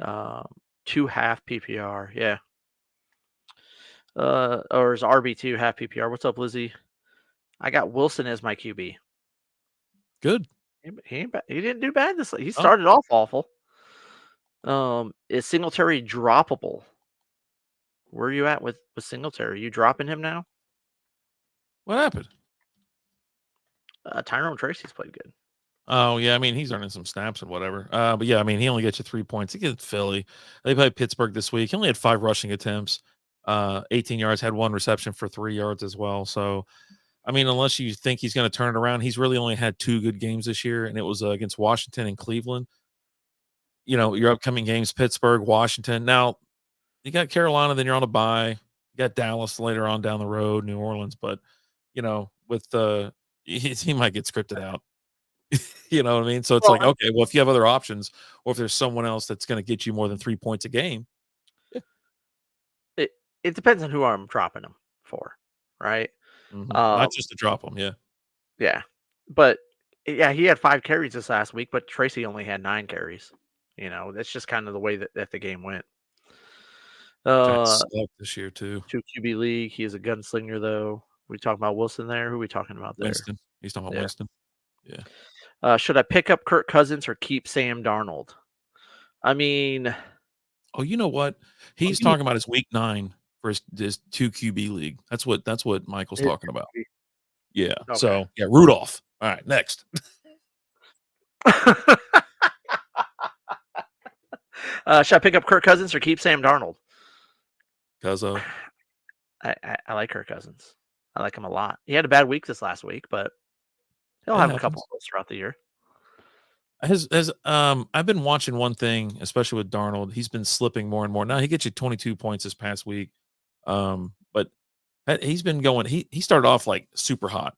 2 half PPR. Yeah. Or is RB2 half PPR? What's up, Lizzie? I got Wilson as my QB. Good. He ain't bad. He didn't do bad this. He started off awful. Is Singletary droppable? Where are you at with Singletary? You dropping him now? What happened? Tyrone Tracy's played good. Oh, yeah. I mean, he's earning some snaps and whatever. But yeah, I mean, he only gets you 3 points. He gets Philly. They played Pittsburgh this week. He only had 5 rushing attempts, 18 yards, had 1 reception for 3 yards as well. So, I mean, unless you think he's going to turn it around, he's really only had 2 good games this year, and it was against Washington and Cleveland. Your upcoming games, Pittsburgh, Washington. Now, you got Carolina, then you're on a bye. You got Dallas later on down the road, New Orleans. But, with he might get scripted out. You know what I mean? So it's okay, well, if you have other options or if there's someone else that's going to get you more than 3 points a game. Yeah. It depends on who I'm dropping him for, right? Mm-hmm. Not just to drop him, yeah. Yeah. But, yeah, he had 5 carries this last week, but Tracy only had 9 carries. That's just kind of the way that the game went. This year, too. 2 QB league. He is a gunslinger, though. We talking about Wilson there? Who are we talking about there? Winston. He's talking about Winston. Yeah. Should I pick up Kirk Cousins or keep Sam Darnold? I mean, you know what? He's talking about his week 9 for his 2 QB league. That's what Michael's talking about. Yeah. Okay. So yeah, Rudolph. All right, next. Should I pick up Kirk Cousins or keep Sam Darnold? Cuzzo. I like Kirk Cousins. I like him a lot. He had a bad week this last week, but he'll have a couple of those throughout the year. I've been watching one thing, especially with Darnold. He's been slipping more and more. Now he gets you 22 points this past week, but he's been going. He started off like super hot,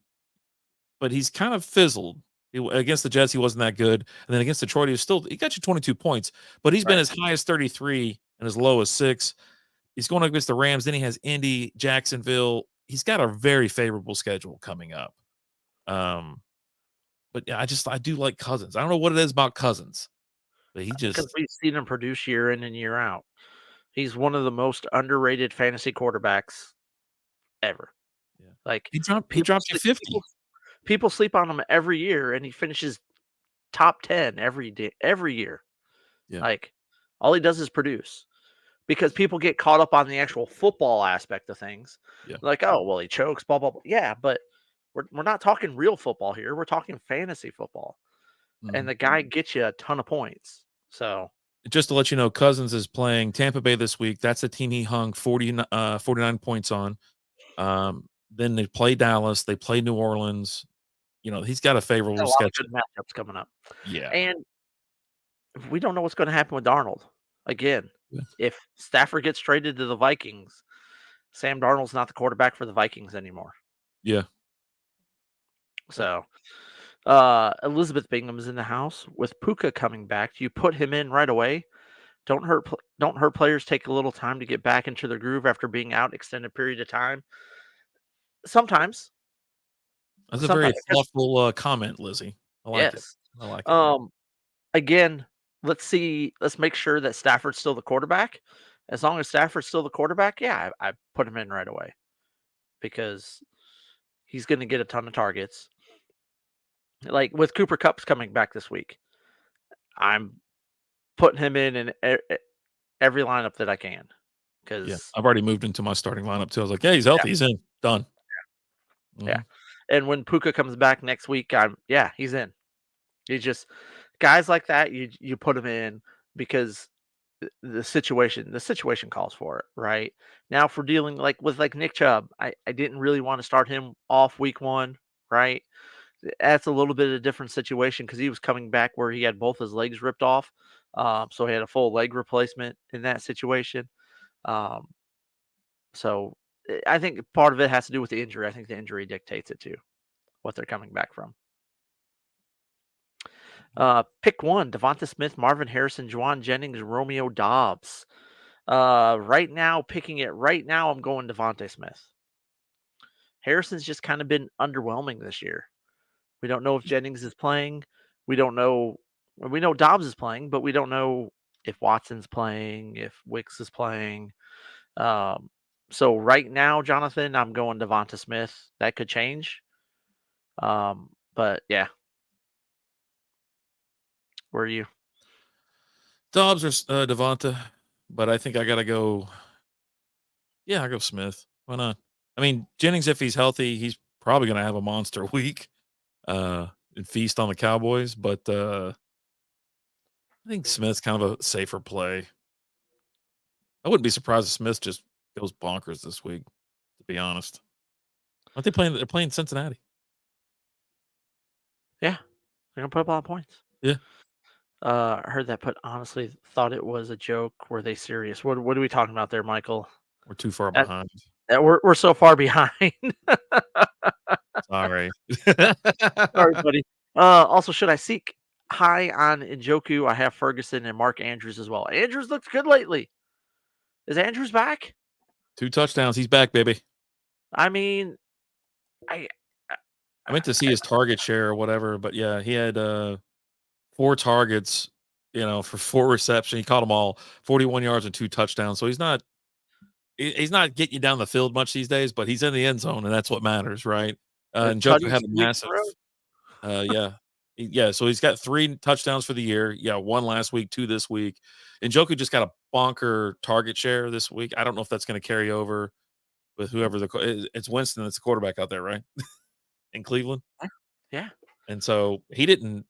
but he's kind of fizzled. Against the Jets, he wasn't that good, and then against Detroit, he got you 22 points, but he's been as high as 33 and as low as 6. He's going against the Rams. Then he has Indy, Jacksonville. He's got a very favorable schedule coming up. But yeah, I do like Cousins. I don't know what it is about Cousins, but because we've seen him produce year in and year out. He's one of the most underrated fantasy quarterbacks ever. Yeah. Like he dropped you 50. People sleep on him every year, and he finishes top 10 every year. Yeah. Like all he does is produce. Because people get caught up on the actual football aspect of things. Yeah. Like, oh, well, he chokes, blah, blah, blah. Yeah, but we're not talking real football here. We're talking fantasy football. Mm-hmm. And the guy gets you a ton of points. So just to let you know, Cousins is playing Tampa Bay this week. That's the team he hung 49 points on. Then they play Dallas. They play New Orleans. he's got a Got favorable a lot of schedule. good matchups coming up, Yeah. and we don't know what's going to happen with Darnold. Again, Yeah. if Stafford gets traded to the Vikings, Sam Darnold's not the quarterback for the Vikings anymore. Yeah. So, Elizabeth Bingham's in the house with Puka coming back. You put him in right away. Don't hurt players take a little time to get back into their groove after being out extended period of time. Sometimes, That's a very sometimes, thoughtful comment, Lizzie. I like it. yes. I like it. Um, Again, let's make sure that Stafford's still the quarterback. As long as Stafford's still the quarterback, yeah, I put him in right away because he's going to get a ton of targets. Like with Cooper Cup's coming back this week, I'm putting him in every lineup that I can Yeah. because I've already moved into my starting lineup too. I was like, yeah, he's healthy. He's in. Done. yeah. Mhm. And when Puka comes back next week, he's in. He just guys like that you put him in because the situation calls for it, right? Now if we're dealing like with like Nick Chubb, I didn't really want to start him off week 1, right? That's a little bit of a different situation because he was coming back where he had both his legs ripped off. So he had a full leg replacement in that situation. Um, so I think part of it has to do with the injury. I think the injury dictates it too, what they're coming back from. Pick one: Devonta Smith, Marvin Harrison, Juwan Jennings, Romeo Dobbs. Right now, picking it right now, I'm going Devonta Smith. Harrison's just kind of been underwhelming this year. We don't know if Jennings is playing. We don't know. We know Dobbs is playing, but we don't know if Watson's playing, if Wicks is playing. Um, so right now, Jonathan, I'm going Devonta Smith. That could change. But yeah, where are you? Dobbs or Devonta, but I think I got to go. Yeah, I go Smith. Why not? I mean, Jennings, if he's healthy, he's probably going to have a monster week and feast on the Cowboys. But I think Smith's kind of a safer play. I wouldn't be surprised if Smith just goes bonkers this week, to be honest. Aren't they playing? They're playing Cincinnati. Yeah, they're gonna put up a lot of points. Yeah. I heard that, but honestly, thought it was a joke. Were they serious? What are we talking about there, Michael? We're too far That, behind. we're so far behind. Sorry. Sorry, buddy. Also, should I seek high on Njoku? I have Ferguson and Mark Andrews as well. Andrews looked good lately. Is Andrews back? 2 touchdowns. He's back, baby. I mean, I I meant to see his target share or whatever, but yeah, he had 4 targets, for 4 receptions. He caught them all, 41 yards and 2 touchdowns. So he's not getting you down the field much these days, but he's in the end zone, and that's what matters, right? And Joker Tutty had a 2 weeks in massive, a row. yeah, yeah. So he's got 3 touchdowns for the year. Yeah, 1 last week, 2 this week, and Joker just got a bonker target share this week. I don't know if that's going to carry over with whoever it's Winston that's the quarterback out there, right? In Cleveland, Yeah, and so he didn't.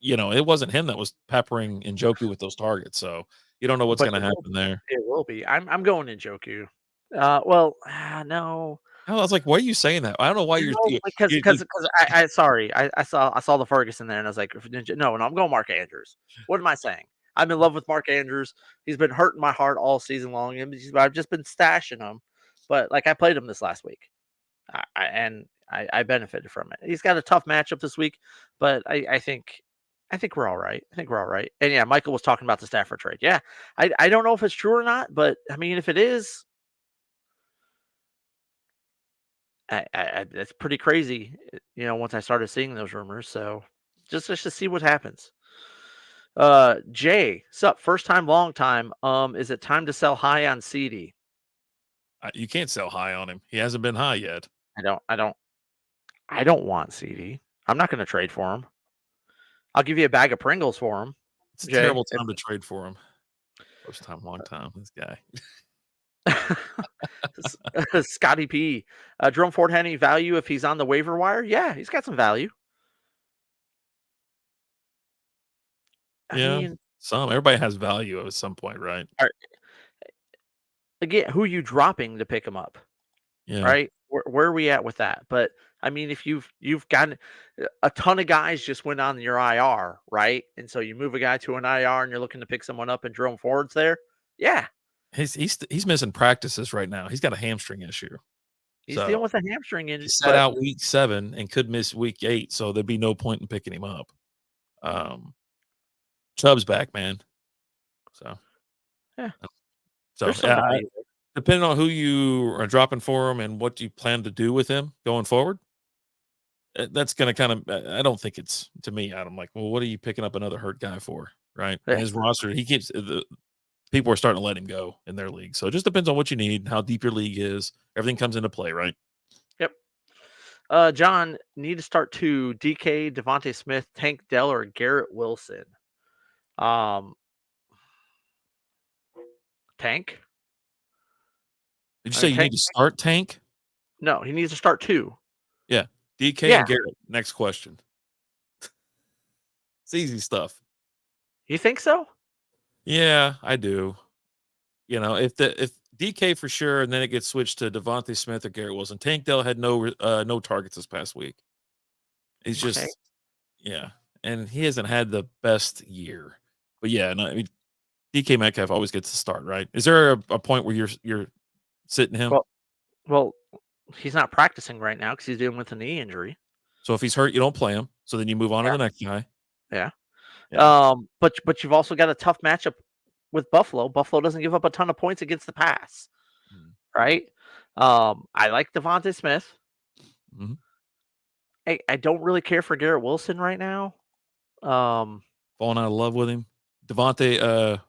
It wasn't him that was peppering Njoku with those targets. So you don't know what's but going to happen there. it will be. I'm going Njoku. No. I was like, why are you saying that? I don't know why you're. No, because You, because I sorry, I saw the Ferguson there, and I was like, no, I'm going Mark Andrews. What am I saying? I'm in love with Mark Andrews. He's been hurting my heart all season long, and I've just been stashing him. But like I played him this last week, I benefited from it. He's got a tough matchup this week, but I think we're all right. I think we're all right. And yeah, Michael was talking about the Stafford trade. Yeah, I don't know if it's true or not, but I mean, if it is, it's pretty crazy. Once I started seeing those rumors, so just to see what happens. Jay, sup? First time, long time. Is it time to sell high on CD? you can't sell high on him. He hasn't been high yet. I don't want CD. I'm not going to trade for him. I'll give you a bag of Pringles for him. It's a Jay, terrible time to trade for him. First time, long time. This guy. Scotty P. Jerome Ford had any value if he's on the waiver wire? Yeah, he's got some value. I Yeah, mean, everybody has value at some point, right? again, who are you dropping to pick him up? Yeah. Right? Where are we at with that? But I mean, if you've got a ton of guys just went on your IR, right? And so you move a guy to an IR and you're looking to pick someone up and Jerome Ford's there. Yeah, He's missing practices right now. He's got a hamstring issue. he's So dealing with a hamstring he injury, sat but out week 7 and could miss week 8, so there'd be no point in picking him up. Chubb's back, man. So yeah, so there's some yeah, value there. depending on who you are dropping for him and what you plan to do with him going forward, that's going to kind of. I don't think it's to me. I'm like, well, what are you picking up another hurt guy for? Right? Yeah. His roster, he keeps the people are starting to let him go in their league. So it just depends on what you need, how deep your league is. Everything comes into play, right? Yep. John, need to start to DK, Devontae Smith, Tank Dell, or Garrett Wilson. Tank. Did you I say mean, you Tank. need to start Tank? No, he needs to start 2. Yeah, DK Yeah. and Garrett. Next question. It's easy stuff. You think so? Yeah, I do. You know, if DK for sure, and then it gets switched to Devontae Smith or Garrett Wilson. Tank Dell had no targets this past week. He's Okay. just yeah, and he hasn't had the best year. But yeah, no, I mean, DK Metcalf always gets to start, right? Is there a point where you're sitting him? Well, he's not practicing right now because he's dealing with a knee injury. So if he's hurt, you don't play him. So then you move on to the next guy. Yeah. Yeah. But you've also got a tough matchup with Buffalo. Buffalo doesn't give up a ton of points against the pass, right? I like Devontae Smith. Mhm. I don't really care for Garrett Wilson right now. Falling out of love with him. Devontae Adams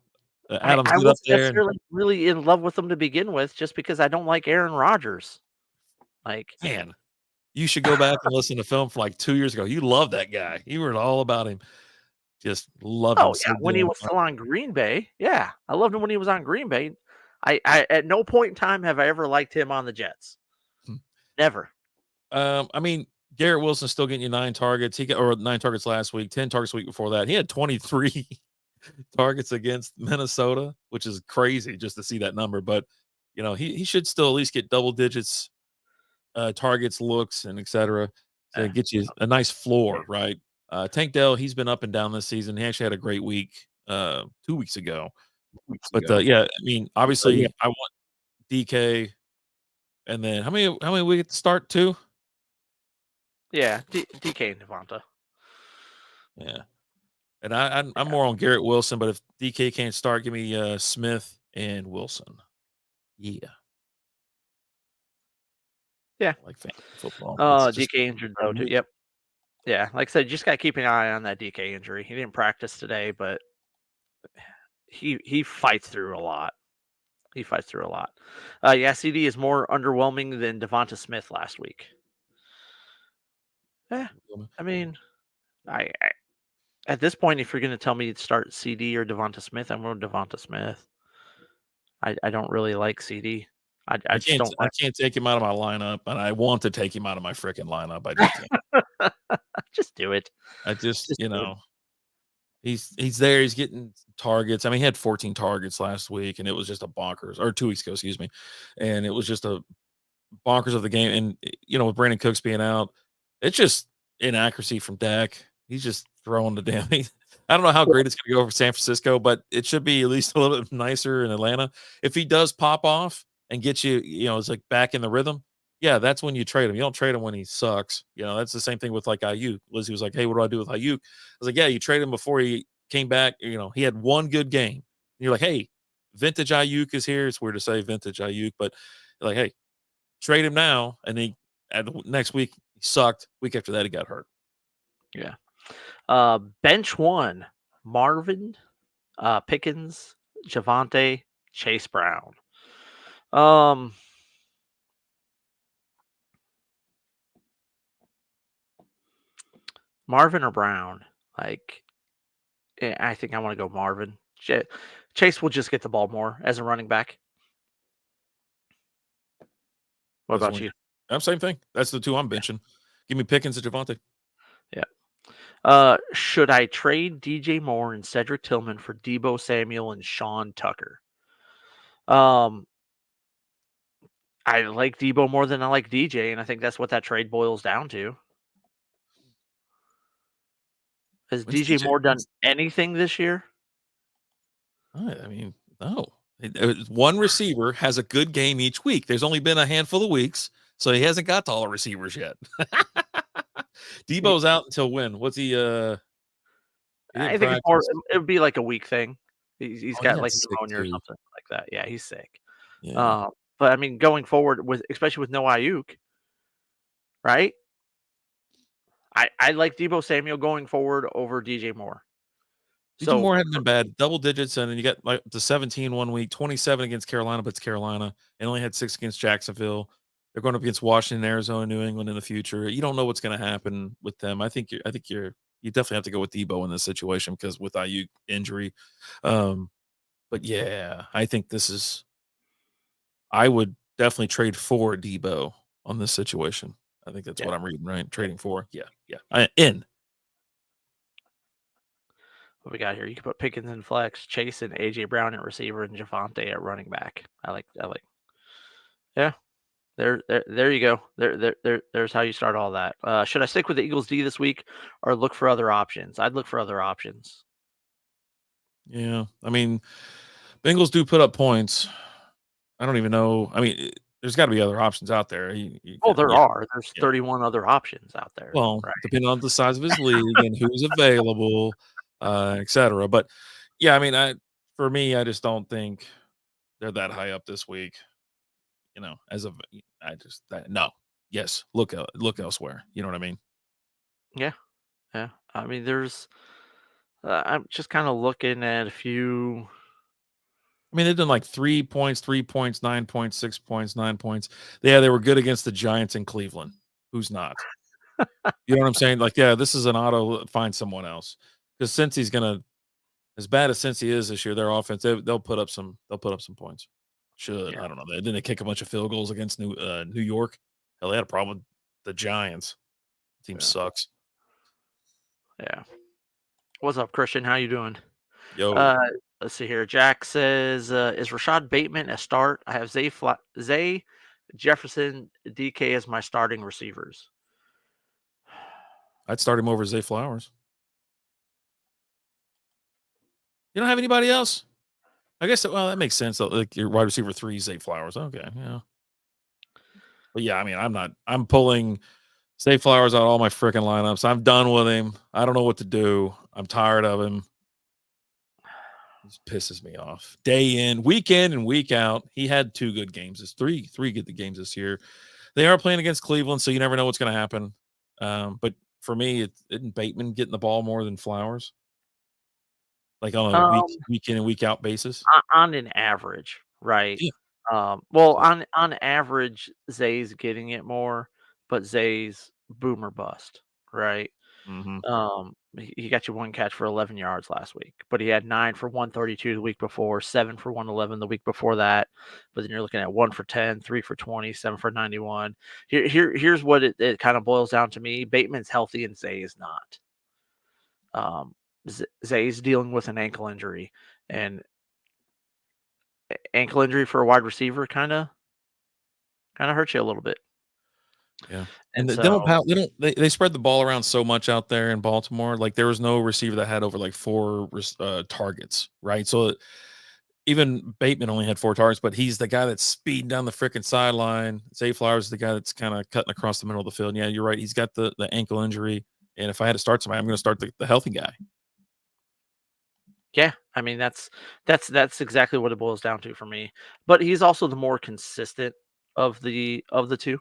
I get up wasn't there. necessarily really in love with him to begin with, just because I don't like Aaron Rodgers. Like, Man, you should go back and listen to film from like 2 years ago. You love that guy. You were all about him. Just loved him oh so yeah, when he damn was much. still on Green Bay, yeah, I loved him when he was on Green Bay. I at no point in time have I ever liked him on the Jets. Hmm. Never. I mean, Garrett Wilson's still getting you 9 targets. He got or 9 targets last week, 10 targets the week before that. He had 23 targets against Minnesota, which is crazy just to see that number. But you know, he should still at least get double digits targets, looks, and etc. to get you a nice floor, right? Tank Dell, he's been up and down this season. He actually had a great week 2 weeks ago. But yeah, I mean, obviously, I want DK, and then how many we get to start too? Yeah, DK and Devonta. Yeah, and I'm more on Garrett Wilson, but if DK can't start, give me Smith and Wilson. Yeah, Yeah. like fantasy football. It's just DK injured though too. Yep. Yeah, like I said, just gotta keep an eye on that DK injury. He didn't practice today, but he fights through a lot. He fights through a lot. Yeah, CD is more underwhelming than Devonta Smith last week. Yeah, I mean, I at this point, if you're going to tell me to start CD or Devonta Smith, I'm going Devonta Smith. I don't really like CD. I just don't I like. can't take him out of my lineup, and I want to take him out of my freaking lineup. I just can't. Just do it. I just you do it. know. He's there. He's getting targets. I mean, he had 14 targets last week, and it was just a bonkers. Or 2 weeks ago, excuse me, and it was just a bonkers of the game. And you know, with Brandon Cooks being out, it's just inaccuracy from Dak. He's just throwing the damn. I don't know how great it's going to go for San Francisco, but it should be at least a little bit nicer in Atlanta. If he does pop off and get you, you know, it's like back in the rhythm. Yeah, that's when you trade him. You don't trade him when he sucks. You know, that's the same thing with like Ayuk. Lizzie was like, "Hey, what do I do with Ayuk?" I was like, "Yeah, you trade him before he came back. You know, he had one good game. And you're like, hey, vintage Ayuk is here. It's weird to say vintage Ayuk, but like, hey, trade him now." And he next week he sucked. Week after that, he got hurt. Yeah. Bench one: Marvin, Pickens, Javante, Chase Brown. Marvin or Brown? Like, I think I want to go Marvin. Chase will just get the ball more as a running back. What about you? Same thing. That's the two I'm benching. Give me Pickens and Javante. Yeah. Should I trade DJ Moore and Cedric Tillman for Debo Samuel and Sean Tucker? I like Debo more than I like DJ, and I think that's what that trade boils down to. Has When's DJ DJ? Moore done anything this year? I mean, no. One receiver has a good game each week. There's only been a handful of weeks, so he hasn't got to all the receivers yet. Debo's out until when? What's he? He didn't I think it's more. practice. It would be like a week thing. He's Oh, he got got like sick pneumonia or too. something like that. Yeah, he's sick. Yeah. But I mean, going forward with especially with no Ayuk, right? I like Debo Samuel going forward over DJ Moore. DJ So Moore hadn't been bad. Double digits, and then you got like the 17 one week, 27 against Carolina, but it's Carolina, and only had 6 against Jacksonville. They're going up against Washington, Arizona, New England in the future. You don't know what's going to happen with them. You definitely have to go with Debo in this situation because with IU injury. But yeah, I think I would definitely trade for Debo on this situation. I think that's yeah, what I'm reading, right? Trading for. Yeah. In. what we got here? You can put Pickens in flex, Chase and AJ Brown at receiver, and Javante at running back. I like. Yeah, there you go. There's how you start all that. Should I stick with the Eagles D this week or look for other options? I'd look for other options. Yeah. I mean, Bengals do put up points. I don't even know. I mean, there's got to be other options out there. Oh, there Yeah, are. There's yeah. 31 other options out there, Well, right? depending on the size of his league and who's available, etc. But yeah, I mean, for me, I just don't think they're that high up this week. As of no. Yes, look elsewhere. You know what I mean? Yeah, yeah. I mean, there's. I'm just kind of looking at a few. I mean, they've done like 3 points, 3 points, 9 points, 6 points, 9 points. Yeah, they were good against the Giants in Cleveland. Who's not? You know what I'm saying? Like, yeah, this is an auto. Find someone else because since he's gonna, as bad as since he is this year, their offense they'll put up some points. Should Yeah, I don't know. Didn't they kick a bunch of field goals against New York? Hell, they had a problem with the Giants. Team yeah, sucks. yeah. What's up, Christian? How you doing? Yo, Uh, let's see here. Jack says, "Is Rashad Bateman a start? I have Zay Jefferson, DK as my starting receivers." I'd start him over Zay Flowers. You don't have anybody else? I guess that makes sense. Though. Like your wide receiver 3 Zay Flowers. Okay, yeah. But yeah, I mean, I'm pulling Zay Flowers out all my freaking lineups. I'm done with him. I don't know what to do. I'm tired of him. This pisses me off. Day in, week in, and week out. He had 2 good games. It's three good games this year. They are playing against Cleveland, so you never know what's going to happen. But for me, isn't Bateman getting the ball more than Flowers? Like on a Um, week in and week out basis? on an average, right? Yeah. Well, So, on average, Zay's getting it more, but Zay's boomer bust, right? mhm. He got you 1 catch for 11 yards last week, but he had 9 for 132 the week before, 7 for 111 the week before that. But then you're looking at 1 for 10, 3 for 20, 7 for 91. Here's what it kind of boils down to me. Bateman's healthy and Zay is not. Zay's dealing with an ankle injury, and ankle injury for a wide receiver kind of hurts you a little bit. Yeah. And And they don't so, pound, they spread the ball around so much out there in Baltimore. Like there was no receiver that had over like 4 targets, right? So even Bateman only had 4 targets, but he's the guy that's speeding down the freaking sideline. Zay Flowers is the guy that's kind of cutting across the middle of the field. And yeah, you're right. He's got the ankle injury. And if I had to start somebody, I'm going to start the healthy guy. yeah, I mean that's exactly what it boils down to for me. But he's also the more consistent of the two.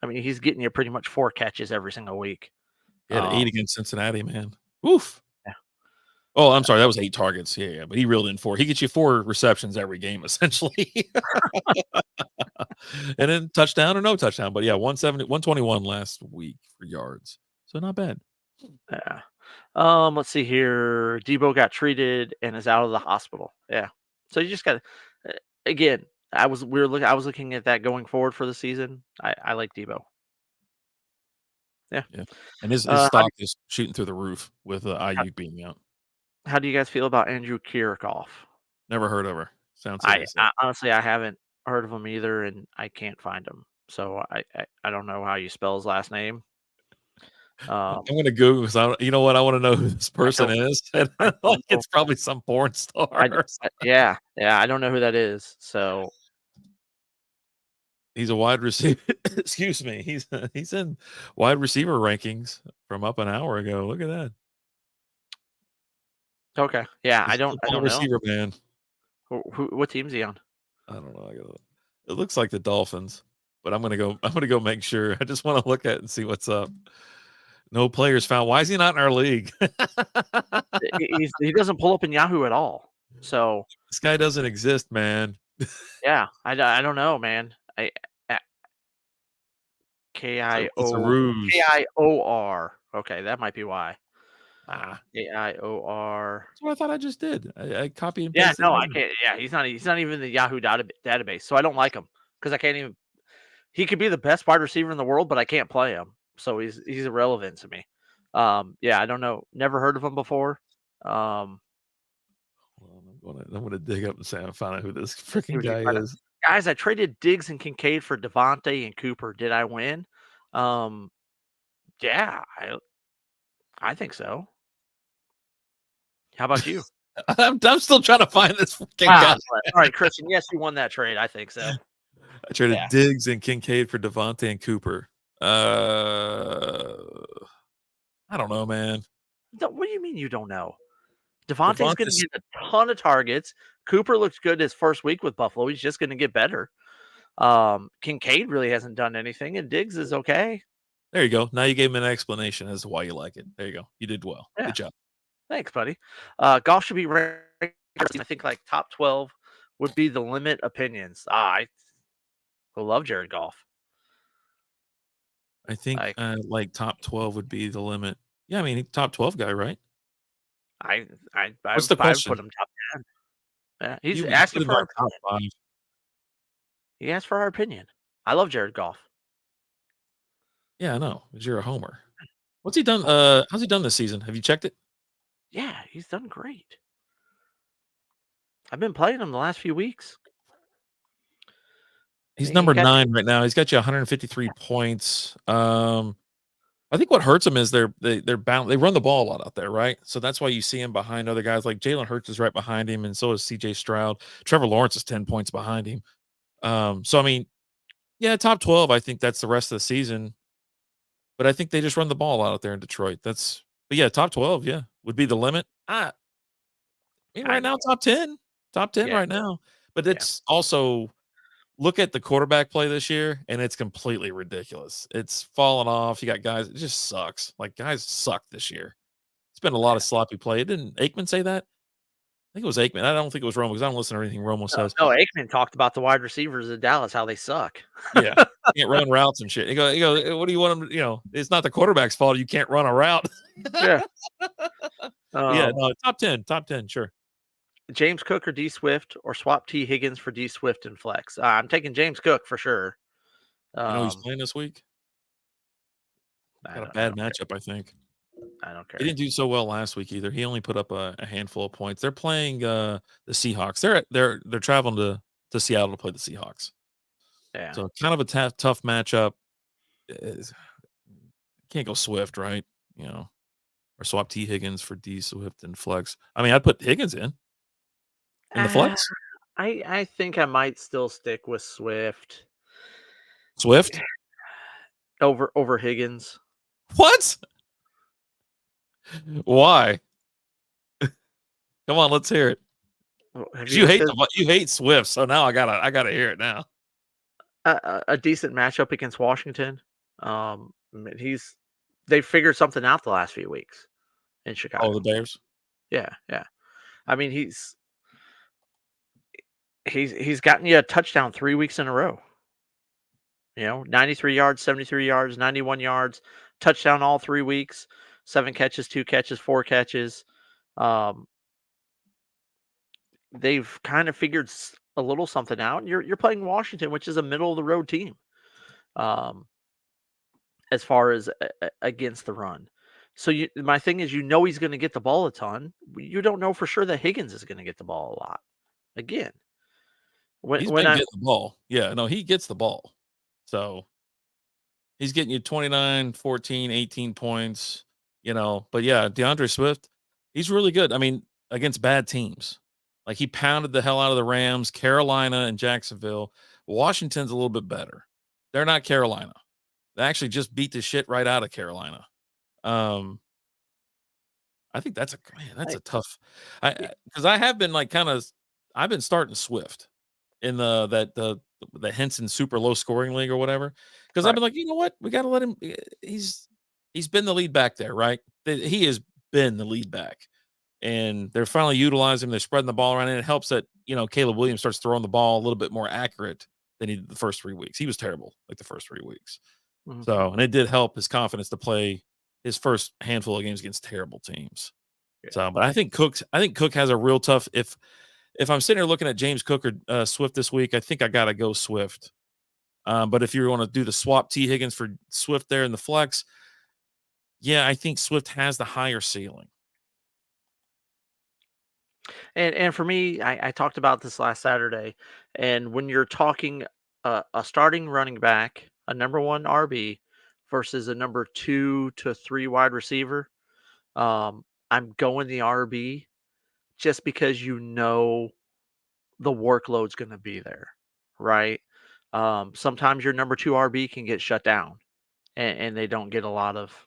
I mean, he's getting you pretty much 4 catches every single week. He had Um, 8 against Cincinnati, man. Oof. yeah, Oh, I'm sorry. That was 8 targets. Yeah. But he reeled in 4. He gets you 4 receptions every game, essentially. And then touchdown or no touchdown. But yeah, 121 last week for yards. So not bad. yeah. Let's see here. Debo got treated and is out of the hospital. Yeah. So you just got to again. I was looking at that going forward for the season. I like Debo. Yeah. Yeah. And his Uh, how, do, stock is shooting through the roof with how, IU being out. how do you guys feel about Andrew Kirikoff? Never heard of her. Sounds hilarious. I honestly I haven't. heard of him either, and I can't find him. So I don't know how you spell his last name. I'm gonna Google because you know what? I want to know who this I person don't is. I Like don't know. it's probably some porn star. Or Yeah, yeah, I don't know who that is. So he's a wide receiver. Excuse me. He's in wide receiver rankings from up an hour ago. Look at that. okay, yeah, He's a I wide don't know. receiver, man. What team's he on? I don't know. It looks like the Dolphins, but I'm gonna go. I'm gonna go make sure. I just want to look at it and see what's up. No players found. Why is he not in our league? He doesn't pull up in Yahoo at all. So This guy doesn't exist, man. yeah, I don't know, man. Uh, K I It's a O K ruse. I O R. Okay, that might be why. Ah, KIOR. that's what I thought I just did. I copy and Yeah, pasted no, it I in. can't. Yeah, he's not even in the Yahoo database, so I don't like him because I can't even. He could be the best wide receiver in the world, but I can't play him, so he's irrelevant to me. Yeah, I don't know. Never heard of him before. Um, Hold on, I'm gonna dig up and say I found out who this see freaking what you guy find out. is. Guys, I traded Diggs and Kincaid for Devontae and Cooper. Did I win? Um, yeah, I think so. How about you? I'm still trying to find this freaking Ah, guy. all right, Christian. Yes, you won that trade. I think so. I Yeah. traded Diggs and Kincaid for Devontae and Cooper. I don't know, man. What do you mean you don't know? Devontae's gonna Devontae. get a ton of targets. Cooper looks good his first week with Buffalo. He's just gonna get better. Kincaid really hasn't done anything, and Diggs is okay. There you go. Now you gave him an explanation as to why you like it. There you go. You did well. Yeah, Good job. thanks, buddy. Golf should be ranked. I think like top 12 would be the limit opinions. I love Jared Goff. I think Like like top 12 would be the limit. Yeah, I mean top 12 guy, right? What's the I would question? put him top 10. Yeah, he's You put asking him for our like top opinion. 5. He asked for our opinion. I love Jared Goff. Yeah, I know. 'Cause you're a homer. What's he done? How's he done this season? Have you checked it? Yeah, he's done great. I've been playing him the last few weeks. He's He number got 9 right now. He's got you 153 points. I think what hurts him is they're bound. They run the ball a lot out there, right? So that's why you see him behind other guys like Jalen Hurts is right behind him, and so is C.J. Stroud. Trevor Lawrence is 10 points behind him. So I mean, yeah, top 12. I think that's the rest of the season. But I think they just run the ball out there in Detroit. But yeah, top 12. Yeah, would be the limit. I mean, I right know. now, top 10 Yeah, right now. But yeah. it's also look at the quarterback play this year, and it's completely ridiculous. It's fallen off. You got guys. It just sucks. Like guys suck this year. It's been a lot of sloppy play. Didn't Aikman say that? I think it was Aikman. I don't think it was Romo because I don't listen to anything Romo No, says. no, Aikman talked about the wide receivers in Dallas, how they suck. Yeah, can't run routes and shit. He goes, what do you want him to? It's not the quarterback's fault. You can't run a route. Yeah. Yeah, no, top 10, sure. James Cook or D Swift or swap T Higgins for D Swift and flex. I'm taking James Cook for sure. You know who's Um, playing this week? Got a I bad don't care. matchup, I think. I don't He care. didn't do so well last week either. He only put up a handful of points. They're playing the Seahawks. They're traveling to Seattle to play the Seahawks. Yeah. So kind of a tough matchup. Can't go Swift, right? Or swap T Higgins for D Swift and flex. I mean, I'd put Higgins in the Uh, flex. I think I might still stick with Swift Swift? over Higgins. What? Why? Come on, let's hear it. Have 'Cause you you hate Swift, so now I gotta hear it now. a decent matchup against Washington? They figured something out the last few weeks in Oh, the Chicago. Bears. Yeah, yeah. I mean, he's gotten you a touchdown 3 weeks in a row. 93 yards, 73 yards, 91 yards, touchdown all 3 weeks, 7 catches, 2 catches, 4 catches. Um, they've kind of figured a little something out. You're playing Washington, which is a middle of the road team. Um, as far as against the run. So my thing is, he's going to get the ball a ton. You don't know for sure that Higgins is going to get the ball a lot. Again, He's when been I getting the ball. Yeah, no, he gets the ball. So he's getting you 29, 14, 18 points, But yeah, DeAndre Swift, he's really good. I mean, against bad teams. Like he pounded the hell out of the Rams, Carolina, and Jacksonville. Washington's a little bit better. They're not Carolina. They actually just beat the shit right out of Carolina. I think that's I a tough. Because I have been like I've been starting Swift in the Henson super low scoring league or whatever. Because I've right. been like, you know what, we got to let him. He's been the lead back there, right? He has been the lead back, and they're finally utilizing him. They're spreading the ball around, and it helps that Caleb Williams starts throwing the ball a little bit more accurate than he did the first 3 weeks. He was terrible like the first 3 weeks. Mhm. So, and it did help his confidence to play his first handful of games against terrible teams. Yeah. So, but I think Cook has a real tough. If I'm sitting here looking at James Cook or Swift this week, I think I got to go Swift. But if you want to do the swap T Higgins for Swift there in the flex, yeah, I think Swift has the higher ceiling. And for me, I talked about this last Saturday, and when you're talking a starting running back, a number one RB versus a number 2 to 3 wide receiver, I'm going the RB just because the workload's going to be there, right? Sometimes your number 2 RB can get shut down, and they don't get a lot of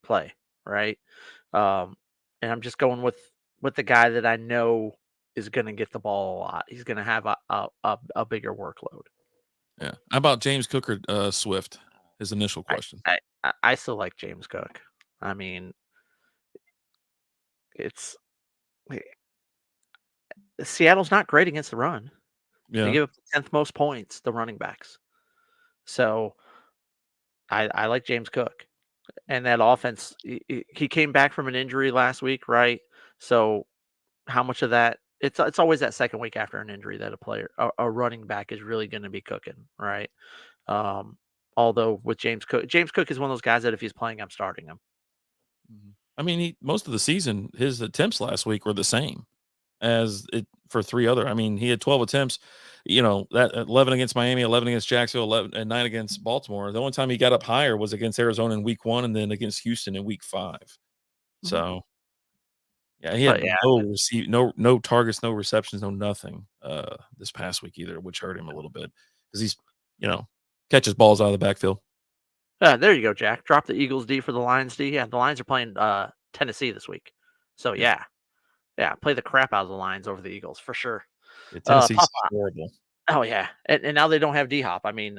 play, right? Um, and I'm just going with the guy that I know is going to get the ball a lot. He's going to have a bigger workload. Yeah. How about James Cook or Swift? His initial I, question. I still like James Cook. I mean, it's eh, Seattle's not great against the run. They Yeah. give up the 10th most points, the running backs. So I like James Cook. And that offense, he came back from an injury last week, right? So how much of that? It's always that second week after an injury that a running back is really going to be cooking, right? Um, although with James Cook is one of those guys that if he's playing, I'm starting him. Mhm. I mean, most of the season, his attempts last week were the same as it for 3 other. I mean, he had 12 attempts, that 11 against Miami, 11 against Jacksonville, 11 and 9 against Baltimore. The only time he got up higher was against Arizona in week 1 and then against Houston in week 5. Mhm. So, yeah, he But had yeah, no targets, no receptions, no nothing this past week either, which hurt him a little bit because he's, you know, catches balls out of the backfield. there you go, Jack. Drop the Eagles D for the Lions D. Yeah, the Lions are playing Tennessee this week, so Yeah. yeah, play the crap out of the Lions over the Eagles for sure. Yeah, Tennessee's Papa. horrible. Oh yeah, and now they don't have D Hop. I mean,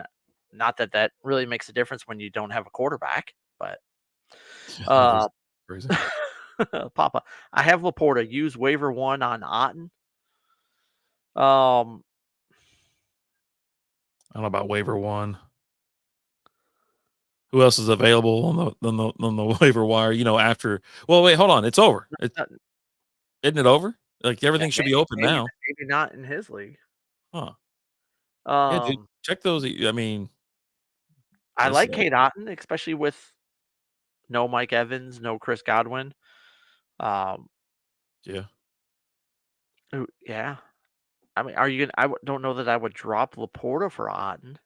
not that that really makes a difference when you don't have a quarterback, but Yeah, that is uh, crazy. Papa, I have Laporta. Use waiver one on Otten. Um, I don't know about waiver 1. Who else is available on the waiver wire, after well, wait, hold on, it's over. uh, Isn't it over? Like, everything should be open maybe now. maybe not in his league. Huh. Yeah, dude, Um, check those I mean, I let's like see. Kate Otten, especially with no Mike Evans, no Chris Godwin. Um, Yeah. yeah. I mean, are you gonna? Don't know that I would drop Laporta for Otten.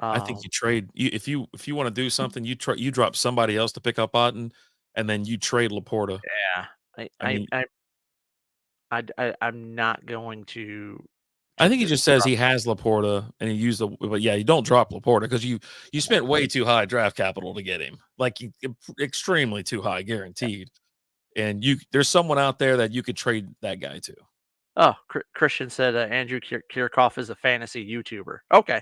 I think Um, you trade you if you wanna do something, you drop somebody else to pick up Otton, and then you trade Laporta. yeah. I I I mean, I I'm not going I to think he just just says drop. he has Laporta and he used the but yeah, you don't drop Laporta because you spent way too high draft capital to get him. Like, extremely too high, guaranteed. And there's someone out there that you could trade that guy to. Oh, Christian said Andrew Kirchhoff is a fantasy YouTuber. Okay.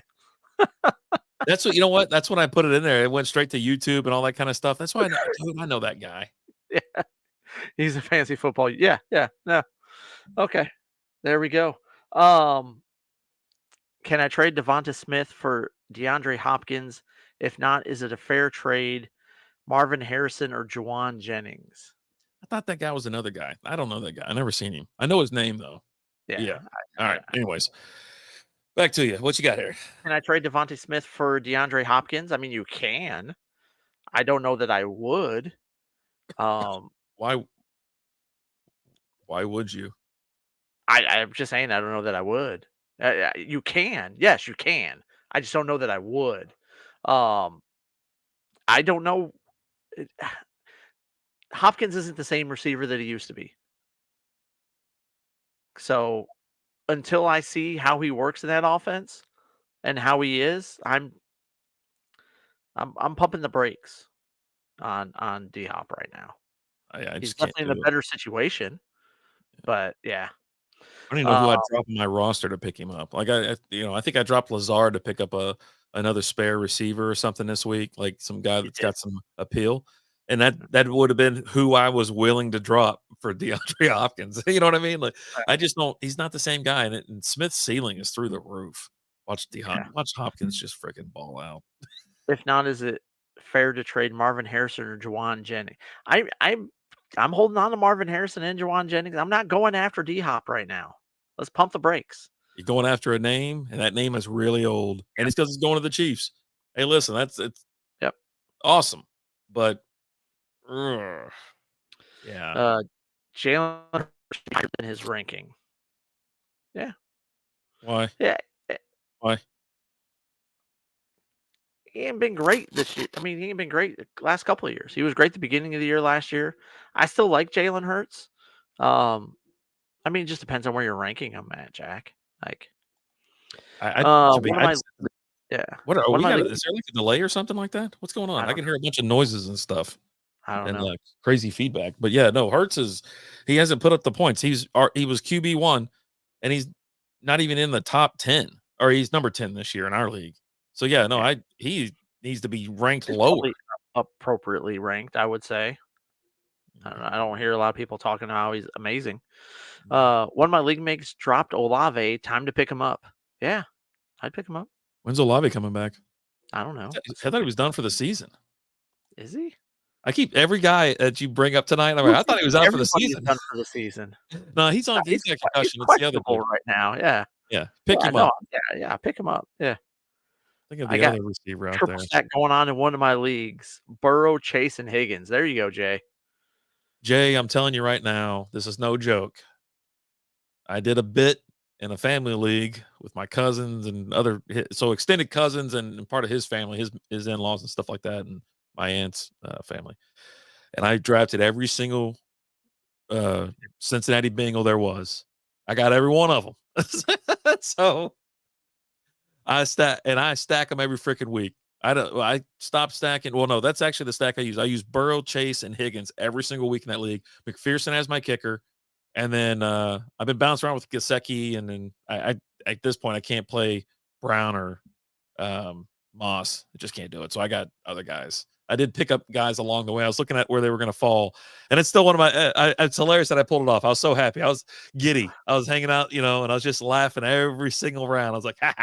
That's what you know what? That's when I put it in there. It went straight to YouTube and all that kind of stuff. That's why I know that guy. Yeah, he's a fantasy football. Yeah, yeah, no. Okay, there we go. Um, can I trade Devonta Smith for DeAndre Hopkins? If not, is it a fair trade? Marvin Harrison or Juwan Jennings? I thought that guy was another guy. I don't know that guy. I never seen him. I know his name though. Yeah. Yeah. All right. Anyways, back to you. What you got here? Can I trade Devonta Smith for DeAndre Hopkins? I mean, you can. I don't know that I would. Um, Why? Why would you? I'm just saying I don't know that I would. You can. Yes, you can. I just don't know that I would. Um, I don't know. It- Hopkins isn't the same receiver that he used to be. So until I see how he works in that offense and how he is, I'm pumping the brakes on D Hop right now. I He's just can't definitely in a do it. better situation, but yeah. I don't even know who Uh, I'd drop in my roster to pick him up. Like I think I dropped Lazard to pick up another spare receiver or something this week, like some guy you that's did. got some appeal. And that would have been who I was willing to drop for DeAndre Hopkins. You know what I mean? Like I just don't. He's not the same guy, and Smith's ceiling is through the roof. Yeah. Watch Hopkins just freaking ball out. If not, is it fair to trade Marvin Harrison or Jawan Jennings? I'm holding on to Marvin Harrison and Jawan Jennings. I'm not going after D Hop right now. Let's pump the brakes. You're going after a name, and that name is really old, and it's because it's going to the Chiefs. Hey, listen, it's Yep. awesome, but ugh, yeah. Jalen Hurts higher than his ranking. Yeah. Why? Yeah. Why? He ain't been great this year. I mean, he ain't been great the last couple of years. He was great the beginning of the year last year. I still like Jalen Hurts. Um, I mean, it just depends on where you're ranking him at, Jack. Like, I to be one of my honest, yeah, what are one of we my got? league. Is there like a delay or something like that? What's going on? I I don't can know. hear a bunch of noises and stuff I don't and know. crazy feedback. But yeah, no, he hasn't put up the points. He was QB1 and he's not even in the top 10 or he's number 10 this year in our league. So yeah, no, Yeah, he needs to be ranked he's lower. probably appropriately ranked. I would say. I don't know. I don't hear a lot of people talking how he's amazing. One of my league mates dropped Olave. Time to pick him up. Yeah, I'd pick him up. When's Olave coming back? I don't know. I thought he was done for the season. Is he? I keep every guy that you bring up tonight. I'm like, I Looks thought like he was out for the everybody is season. done for the season. No, He's he's got he's concussion. It's the other questionable dude. right now. Yeah. Yeah, pick Yeah, him no, up. yeah, pick him up. Yeah. Think of I the got other receiver out there. triple stack going on in one of my leagues. Burrow, Chase, and Higgins. There you go, Jay. Jay, I'm telling you right now, this is no joke. I did a bit in a family league with my cousins and so extended cousins and part of his family, his in-laws and stuff like that, and my aunt's family. And I drafted every single uh, Cincinnati Bengal there was. I got every one of them. So I stack them every freaking week. I stopped stacking. Well, no, that's actually the stack I use. I use Burrow, Chase, and Higgins every single week in that league. McPherson as my kicker. And then I've been bouncing around with Gasecki, and then I at this point I can't play Brown or Moss. I just can't do it. So I got other guys. I did pick up guys along the way. I was looking at where they were going to fall, and it's still one of my. It's hilarious that I pulled it off. I was so happy. I was giddy. I was hanging out, and I was just laughing every single round. I was like, ha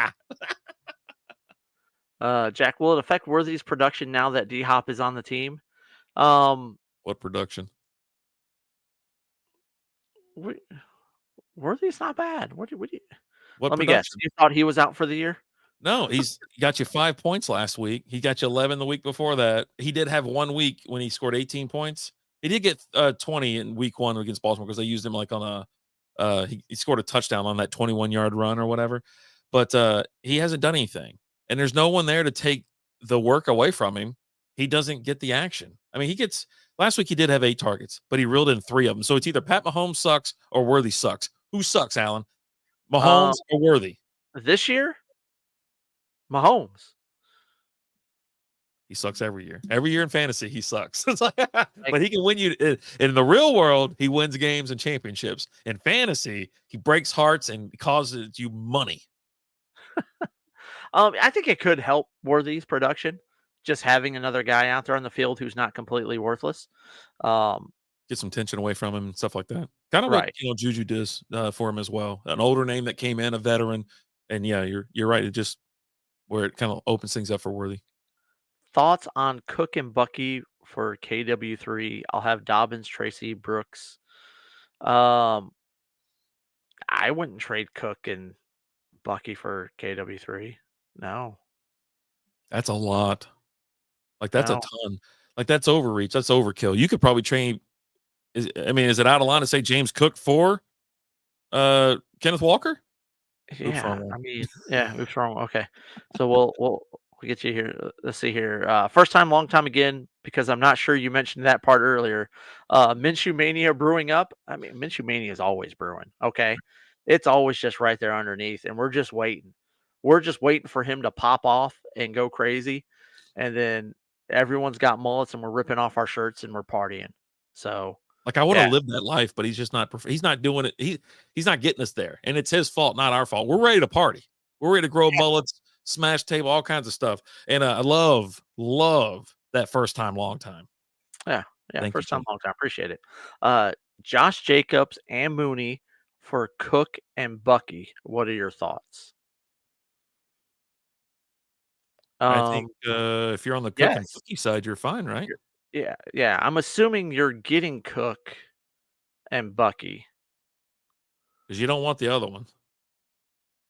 ha. Jack, will it affect Worthy's production now that D Hop is on the team? Um, What production? we- Worthy's not bad. What Let me guess. production? You thought he was out for the year? No, he got you 5 points last week. He got you 11 the week before that. He did have 1 week when he scored 18 points. He did get 20 in week 1 against Baltimore because they used him like on he scored a touchdown on that 21-yard run or whatever. But he hasn't done anything. And there's no one there to take the work away from him. He doesn't get the action. I mean, last week he did have 8 targets, but he reeled in 3 of them. So it's either Pat Mahomes sucks or Worthy sucks. Who sucks, Alan? Um, Mahomes or Worthy? this year, Mahomes. He sucks every year. Every year in fantasy, he sucks. It's like, Like, but he can win you in the real world. He wins games and championships. In fantasy, he breaks hearts and causes you money. I think it could help Worthy's production, just having another guy out there on the field who's not completely worthless. Um, Get some tension away from him and stuff like that. Kind of what right. Juju does for him as well. An older name that came in, a veteran, and yeah, you're right. It just where it kind of opens things up for Worthy. Thoughts on Cook and Bucky for KW3? I'll have Dobbins, Tracy, Brooks. Um, I wouldn't trade Cook and Bucky for KW3. No, That's a lot. Like that's a no. ton. Like that's overreach. That's overkill. You could probably train. Is it out of line to say James Cook for Kenneth Walker? Oops, Yeah, wrong one. I mean, yeah, oops, wrong. Okay, so we'll get you here. Let's see here. First time, long time again, because I'm not sure you mentioned that part earlier. Minshew mania brewing up. I mean, Minshew mania is always brewing. Okay, it's always just right there underneath, and we're just waiting. We're just waiting for him to pop off and go crazy, and then everyone's got mullets, and we're ripping off our shirts and we're partying. So Like, I wanna yeah, live that life, but he's just not he's not doing it. He's not getting us there, and it's his fault, not our fault. We're ready to party. We're ready to grow mullets, smash table, all kinds of stuff, and, I love that first time, long time. yeah, yeah. Thank you, First time, Jim. long time. Appreciate it. Uh, Josh Jacobs and Mooney for Cook and Bucky. What are your thoughts? I think, Um, if you're on the cook and yes. cookie side, you're fine, right? You're- Yeah, yeah. I'm assuming you're getting Cook and Bucky. Because you don't want the other one.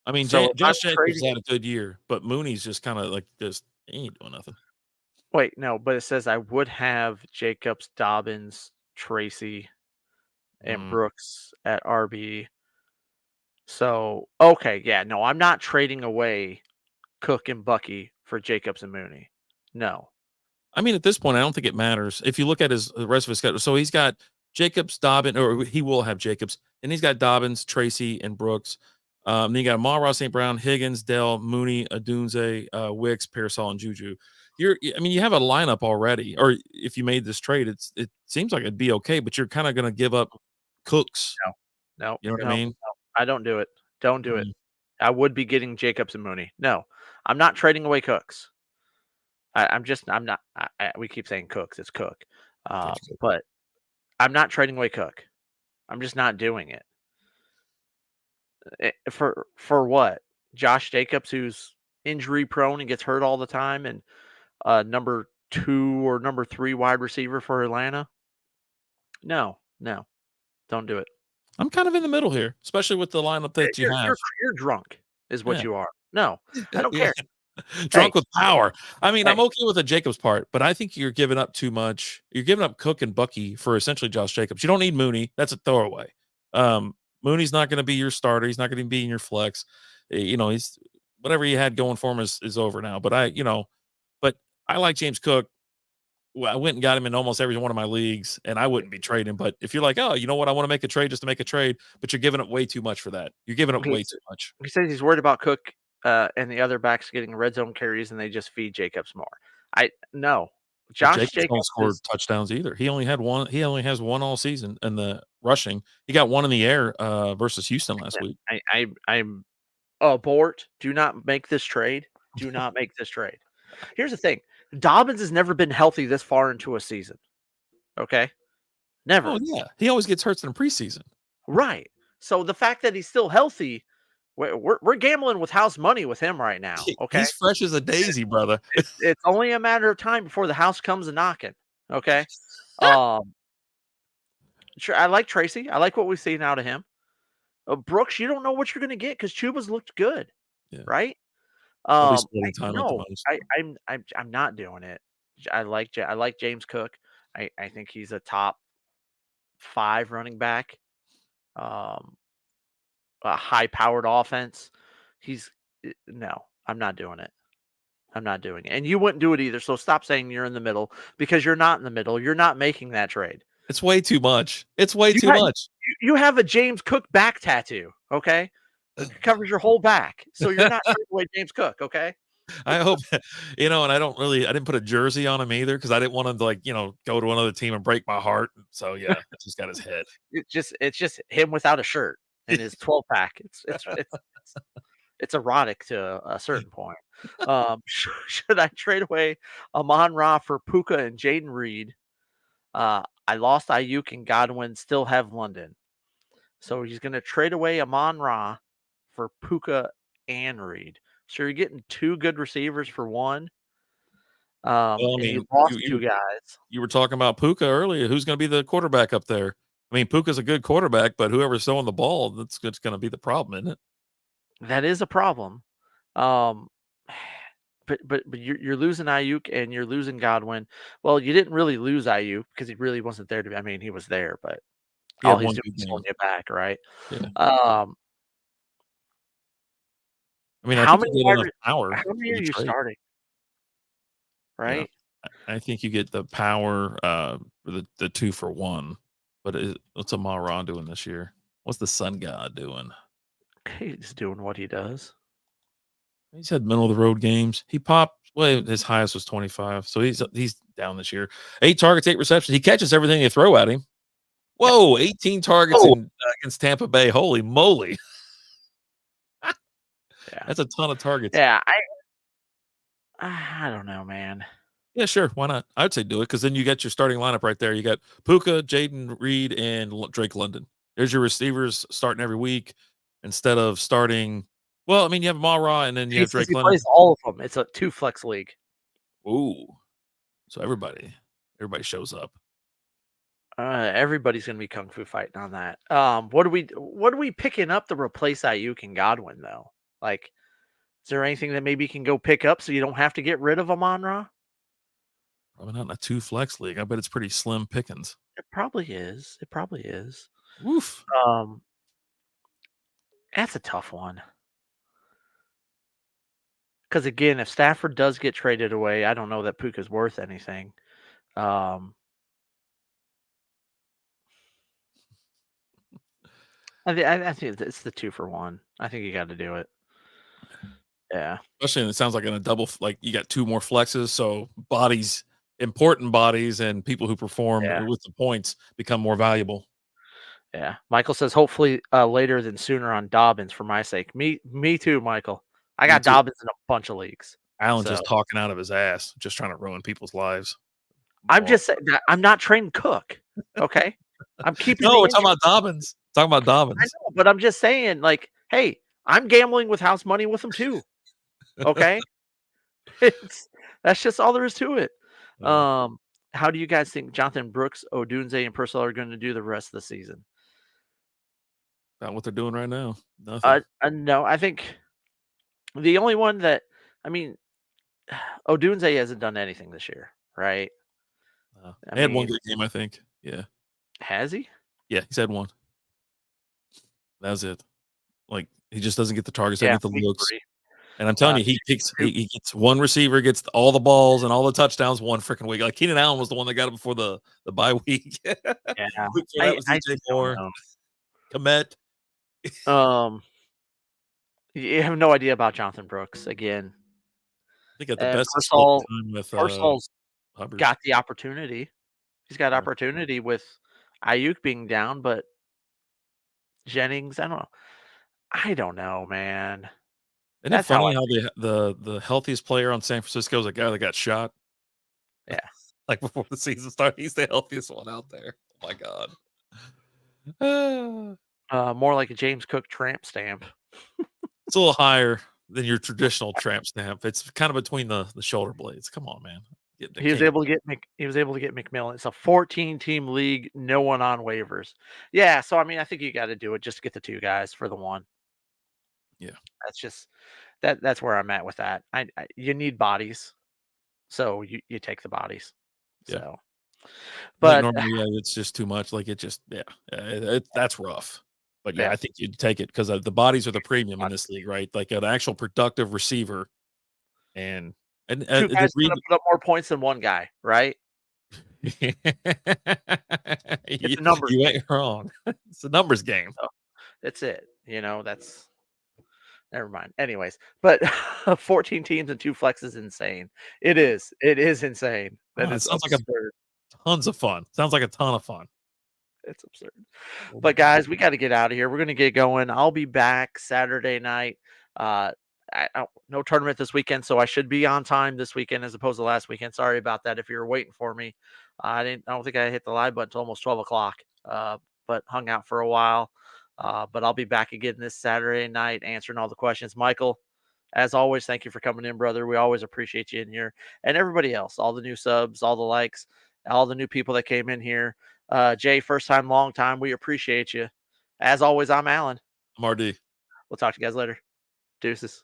I mean, So if I'm Josh Jacobs trading, had a good year, but Mooney's just kinda like, just he ain't doing nothing. wait, no, but it says I would have Jacobs, Dobbins, Tracy, and Mm. Brooks at RB. So okay, yeah, no, I'm not trading away Cook and Bucky for Jacobs and Mooney. No. I mean, at this point, I don't think it matters. If you look at the rest of his schedule, so he's got Jacobs, Dobbins, or he will have Jacobs, and he's got Dobbins, Tracy, and Brooks. Then you got Amon-Ra St. Brown, Higgins, Dell, Mooney, Adunze, Wicks, Pearsall, and Juju. I mean, you have a lineup already. Or if you made this trade, it seems like it'd be okay, but you're kind of going to give up Cooks. No. No, You know what I no, mean? no. I don't do it. Don't do it. Mm, I would be getting Jacobs and Mooney. No, I'm not trading away Cooks. I'm not. We keep saying Cooks. It's Cook, George Cook. but I'm not trading away Cook. I'm just not doing it. For what? Josh Jacobs, who's injury prone and gets hurt all the time, and number 2 or number 3 wide receiver for Atlanta. No, no, don't do it. I'm kind of in the middle here, especially with the lineup that you You're have. you're you're drunk, is what Yeah. you are. No, I don't Yeah. care. Hey, Drunk with power. I mean, hey, I'm okay with the Jacobs part, but I think you're giving up too much. You're giving up Cook and Bucky for essentially Josh Jacobs. You don't need Mooney. That's a throwaway. Mooney's not going to be your starter. He's not going to be in your flex. He's whatever he had going for him is over now. But I like James Cook. Well, I went and got him in almost every one of my leagues, and I wouldn't be trading. But if you're like, oh, you know what, I want to make a trade just to make a trade, but you're giving up way too much for that. You're giving up way he's too much. he says he's worried about Cook, and the other backs getting red zone carries, and they just feed Jacobs more. I no. Well, Josh Jacobs don't Jacobs score is touchdowns either. He only had one. He only has one all season in the rushing. He got one in the air versus Houston last week. I'm abort. Do not make this trade. Do not make this trade. Here's the thing. Dobbins has never been healthy this far into a season. Okay? Oh Never. yeah, he always gets hurt in the preseason. Right. So the fact that he's still healthy, we're gambling with house money with him right now. Okay? He's fresh as a daisy, brother. It's only a matter of time before the house comes a knocking. Okay? Um, sure, I like Tracy. I like what we've seen out of him. Brooks, you don't know what you're going to get because Chuba's looked good, Yeah, right? he'll be I splitting time at the no, most. I'm not doing it. I like James Cook. I think he's a top 5 running back. Um, a high powered offense. No, I'm not doing it. I'm not doing it. And you wouldn't do it either. So stop saying you're in the middle because you're not in the middle. You're not making that trade. It's way too much. It's way You too ha- much. you have a James Cook back tattoo, okay? It covers your whole back. So you're not trading away James Cook, okay? I hope and I didn't put a jersey on him either because I didn't want him to go to another team and break my heart. So yeah, I just got his head. It's just him without a shirt and his 12 pack. It's erotic to a certain point. Should I trade away Amon Ra for Puka and Jaden Reed? I lost Ayuk and Godwin, still have London. So he's going to trade away Amon Ra for Puka and Reed. So you're getting 2 good receivers for 1. Well, I And mean, you lost 2 guys. you were talking about Puka earlier. Who's going to be the quarterback up there? I mean, Puka's a good quarterback, but whoever's throwing the ball, that's going to be the problem, isn't it? That is a problem. Um, but you're losing Ayuk and you're losing Godwin. Well, you didn't really lose Ayuk because he really wasn't there to be. I mean, he was there, but He all had he's one doing good is game. holding you back, right? Yeah. Um, I mean, I How think you many get enough power how many for are the you trade. starting? You know, Right? I think you get the power, for the 2 for 1. But what's Amon-Ra doing this year? What's the Sun God doing? He's doing what he does. He's had middle of the road games. He popped. Well, his highest was 25, so he's down this year. 8 targets, 8 receptions. He catches everything they throw at him. Yeah. Whoa, 18 targets Oh, against Tampa Bay. Holy moly. yeah. That's a ton of targets. Yeah, I don't know, man. Yeah, sure. Why not? I'd say do it because then you got your starting lineup right there. You got Puka, Jaden Reed, and Drake London. There's your receivers starting every week instead of starting. Well, I mean, you have Mara and then you He have says Drake he London. plays all of them. It's a 2 flex league. Ooh. So everybody shows up. Everybody's gonna be kung fu fighting on that. What are we picking up to replace Ayuk and Godwin though? Like, is there anything that maybe you can go pick up so you don't have to get rid of Amon-Ra? Probably not in a 2 flex league. I bet it's pretty slim pickings. It probably is. It probably is. Woof. Um, that's a tough one. Because again, if Stafford does get traded away, I don't know that Puka's worth anything. Um, I think it's the 2 for 1. I think you got to do it. Yeah. Especially, it sounds like in a double, like you got 2 more flexes. So bodies, important bodies, and people who perform Yeah. with the points become more valuable. Yeah. Michael says hopefully later than sooner on Dobbins for my sake. Me too, Michael. I Me got too. Dobbins in a bunch of leagues. Allen So just talking out of his ass, just trying to ruin people's lives. I'm Well, just saying that I'm not trading Cook. Okay. I'm keeping no, the we're talking injury. about Dobbins. Talking about I Dobbins. know, but I'm just saying, like, hey, I'm gambling with house money with him too. Okay. It's that's just all there is to it. Uh, How do you guys think Jonathan Brooks, Odunze, and Purcell are going to do the rest of the season? Not what they're doing right now. Nothing. No, I think the only one that I mean, Odunze hasn't done anything this year, right? I They had one mean, good game, I think. Yeah. has he? Yeah, he's had one. That was it. Like, he just doesn't get the targets, doesn't Yeah, get the week looks. 3. And I'm telling you, Two. he gets one receiver, gets all the balls and all the touchdowns one freaking week. Like Keenan Allen was the one that got it before the bye week. Yeah, Week before that was I DJ just Moore, don't Komet. know. You have no idea about Jonathan Brooks again. I think at the best he split Purcell time with Purcell's Hubbard. got the opportunity. He's got Yeah. opportunity with Ayuk being down, but Jennings, I don't know, man. Isn't it That's how I funny how the healthiest player on San Francisco is a guy that got shot? yeah. Like before the season started, he's the healthiest one out there. Oh my god. Ah. More like a James Cook tramp stamp. It's a little higher than your traditional tramp stamp. It's kind of between the shoulder blades. Come on, man. He was able to get McMillan. It's a 14-team league, no one on waivers. Yeah, so I mean, I think you got to do it just to get the 2 guys for the 1. Yeah. That's just that's where I'm at with that. You need bodies, so you take the bodies. Yeah. So, I think but normally, yeah, it's just too much. Like it just, that's rough. But yeah, yeah, I think you'd take it because the bodies are the premium in this league, right? Like an actual productive receiver, and 2 the guys gonna put up more points than 1 guy, right? It's you, a numbers you game. ain't wrong. It's a numbers game. So that's it. That's never mind. Anyways, but 14 teams and 2 flexes is insane. It is. It is insane. That It is sounds like absurd. tons of fun. Sounds like a ton of fun. It's absurd. Oh my But god. guys, we got to get out of here. We're gonna get going. I'll be back Saturday night. Uh, no tournament this weekend, so I should be on time this weekend as opposed to last weekend. Sorry about that. If you were waiting for me, I don't think I hit the live button until almost 12 o'clock. But hung out for a while. But I'll be back again this Saturday night answering all the questions. Michael, as always, thank you for coming in, brother. We always appreciate you in here, and everybody else, all the new subs, all the likes, all the new people that came in here. Jay, first time, long time. We appreciate you. As always, I'm Alan. I'm RD. We'll talk to you guys later. Deuces.